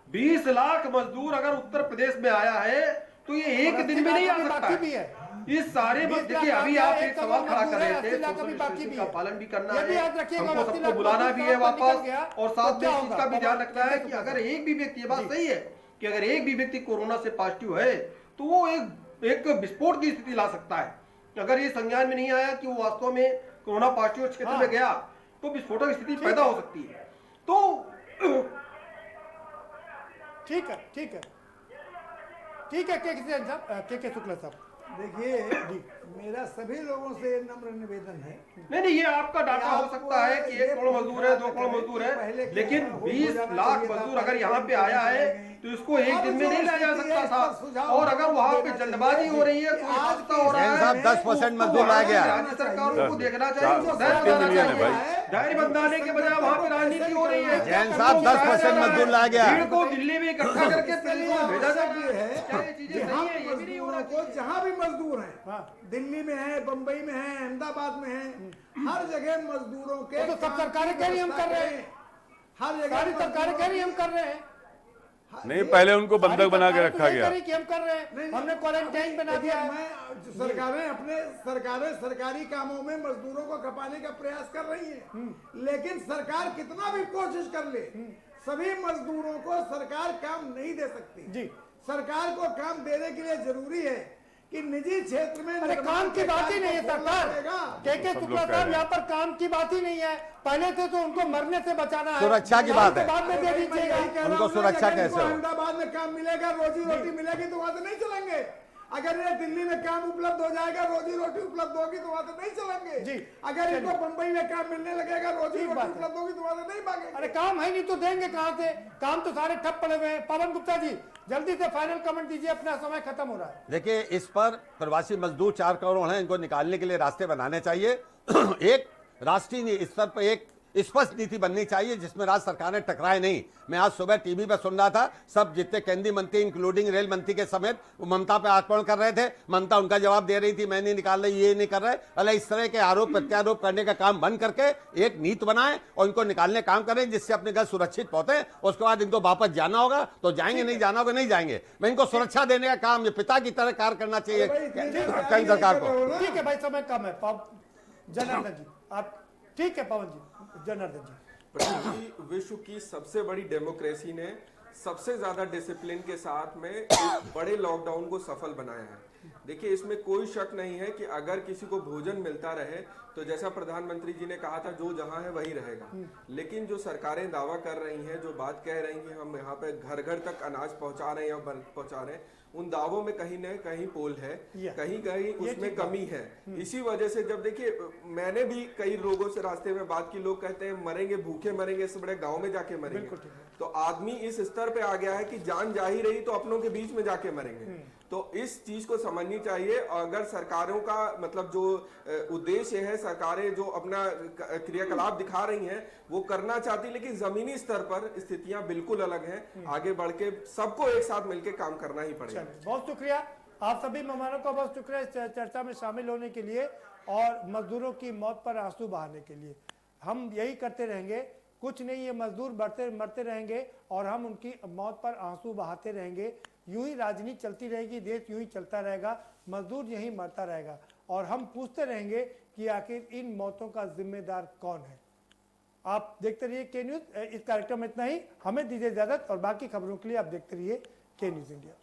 S3: 20 लाख मजदूर अगर उत्तर प्रदेश में आया है तो ये एक दिन में नहीं आ सकता है। इस सारे देखिए, अभी आप एक सवाल खड़ा कर रहे थे, सोशल डिस्टेंसिंग का पालन भी करना है, हमको सबको बुलाना भी है वापस, और साथ में इस चीज का भी ध्यान रखना है कि अगर एक भी व्यक्ति, ये बात सही है कि अगर एक भी व्यक्ति कोरोना से पॉजिटिव है तो वो एक विस्फोट की स्थिति ला सकता है। अगर ये संज्ञान में नहीं आया कि वो वास्तव में कोरोना पॉजिटिव क्षेत्र में गया तो विस्फोटक स्थिति पैदा हो सकती है। तो
S1: ठीक है के शुक्ला साहब,
S10: देखिए मेरा सभी लोगों से नम्र निवेदन है।
S3: नहीं, ये आपका डाटा हो सकता है कि 1 करोड़ मजदूर है, 2 करोड़ मजदूर है, लेकिन 20 लाख मजदूर अगर यहाँ पे आया है तो इसको एक दिन में नहीं लाया जा सकता था। और अगर वहाँ पे जल्दबाजी हो रही है, कोई हादसा हो रहा है,
S13: 10% मजदूर लाया गया।
S3: राज्य सरकारों को देखना चाहिए, धैर्य बंधाने के बजाय वहाँ पे राजनीति हो रही है।
S13: जैन साहब 10% मजदूर लाया गया।
S3: भीड़ को दिल्ली में इकट्ठा करके भेजा जाती है।
S10: जहाँ भी मजदूर हैं, दिल्ली में है, बंबई में है, अहमदाबाद में है, हर जगह मजदूरों के
S1: तो सब सरकारें कह रही हम कर रहे हैं,
S10: हर जगह
S1: सारी सरकारें कह रही हम कर रहे हैं।
S14: नहीं, पहले उनको बंधक बना के रखा गया
S1: कि हम कर रहे हैं, हमने क्वारंटाइन बना दिया है।
S10: सरकारें सरकारी कामों में मजदूरों को खपाने का प्रयास कर रही हैं, लेकिन सरकार कितना भी कोशिश कर ले, सभी मजदूरों को सरकार काम नहीं दे सकती जी। सरकार को काम देने के लिए जरूरी है कि निजी क्षेत्र में,
S1: अरे काम की बात ही नहीं है सरकार। के शुक्ला साहब, यहाँ पर काम की बात ही नहीं है। पहले से तो उनको मरने से बचाना है,
S13: सुरक्षा की बात है,
S1: बाद में दे दीजिएगा।
S13: उनको सुरक्षा कैसे हो?
S10: अहमदाबाद में काम मिलेगा, रोजी रोटी मिलेगी तो वहां से नहीं चलेंगे। अगर ये दिल्ली में काम उपलब्ध हो जाएगा, रोजी रोटी उपलब्ध होगी तो वहां से नहीं चलेंगे जी। अगर इनको बंबई में काम मिलने लगेगा, रोजी रोटी उपलब्ध होगी तो वहां से नहीं भागेंगे।
S1: अरे काम है नहीं तो देंगे कहाँ से? काम तो सारे ठप पड़े हुए हैं। पवन गुप्ता जी जल्दी से फाइनल कमेंट दीजिए, अपना समय खत्म हो रहा है।
S13: देखिए, इस पर प्रवासी मजदूर 4 करोड़ हैं, इनको निकालने के लिए रास्ते बनाने चाहिए। एक राष्ट्रीय स्तर पर एक स्पष्ट नीति बननी चाहिए जिसमें राज्य सरकारें टकराए नहीं। मैं आज सुबह टीवी पे सुन रहा था, सब जितने केंद्रीय मंत्री इंक्लूडिंग रेल मंत्री के समेत वो ममता पे आक्रमण कर रहे थे। ममता उनका जवाब दे रही थी, मैं नहीं निकाल रही, ये नहीं कर रहे। अरे इस तरह के आरोप प्रत्यारोप करने का काम बंद करके एक नीति बनाएं और इनको निकालने काम करें जिससे अपने घर सुरक्षित पहुंचे। उसके बाद इनको वापस जाना होगा तो जाएंगे, नहीं जाना होगा नहीं जाएंगे। मैं इनको सुरक्षा देने का काम ये पिता की तरह कार्य करना चाहिए केंद्र सरकार को।
S1: ठीक है भाई, समय कम है। जनार्दन जी आप ठीक है। पवन जी, जनार्दन जी,
S15: विश्व की सबसे बड़ी डेमोक्रेसी ने सबसे ज्यादा डिसिप्लिन के साथ में एक बड़े लॉकडाउन को सफल बनाया है। देखिए, इसमें कोई शक नहीं है कि अगर किसी को भोजन मिलता रहे तो जैसा प्रधानमंत्री जी ने कहा था, जो जहां है वही रहेगा। लेकिन जो सरकारें दावा कर रही हैं, जो बात कह रही हैं कि हम यहाँ पे घर घर तक अनाज पहुंचा रहे हैं या पहुंचा रहे हैं, उन दावों में कहीं न कहीं पोल है, कहीं कहीं उसमें कमी है। इसी वजह से जब देखिए, मैंने भी कई लोगों से रास्ते में बात की, लोग कहते हैं मरेंगे, भूखे मरेंगे, इससे बड़े गांव में जाके मरेंगे। तो आदमी इस स्तर पे आ गया है कि जान जा ही रही तो अपनों के बीच में जाके मरेंगे। तो इस चीज को समझनी चाहिए। अगर सरकारों का मतलब जो उद्देश्य है, सरकारें जो अपना क्रियाकलाप दिखा रही हैं वो करना चाहती, लेकिन जमीनी स्तर पर स्थितियां बिल्कुल अलग हैं। आगे बढ़ के सबको एक साथ मिलकर काम करना ही पड़ेगा।
S1: बहुत शुक्रिया आप सभी मेहमानों का, बहुत शुक्रिया इस चर्चा में शामिल होने के लिए और मजदूरों की मौत पर आंसू बहाने के लिए। हम यही करते रहेंगे, कुछ नहीं, ये मजदूर मरते रहेंगे और हम उनकी मौत पर आंसू बहाते रहेंगे। यूं ही राजनीति चलती रहेगी, देश यूं ही चलता रहेगा, मजदूर यही मरता रहेगा और हम पूछते रहेंगे कि आखिर इन मौतों का जिम्मेदार कौन है। आप देखते रहिए के न्यूज़। इस कार्यक्रम में इतना ही, हमें दीजिए इजाजत और बाकी खबरों के लिए आप देखते रहिए के न्यूज़ इंडिया।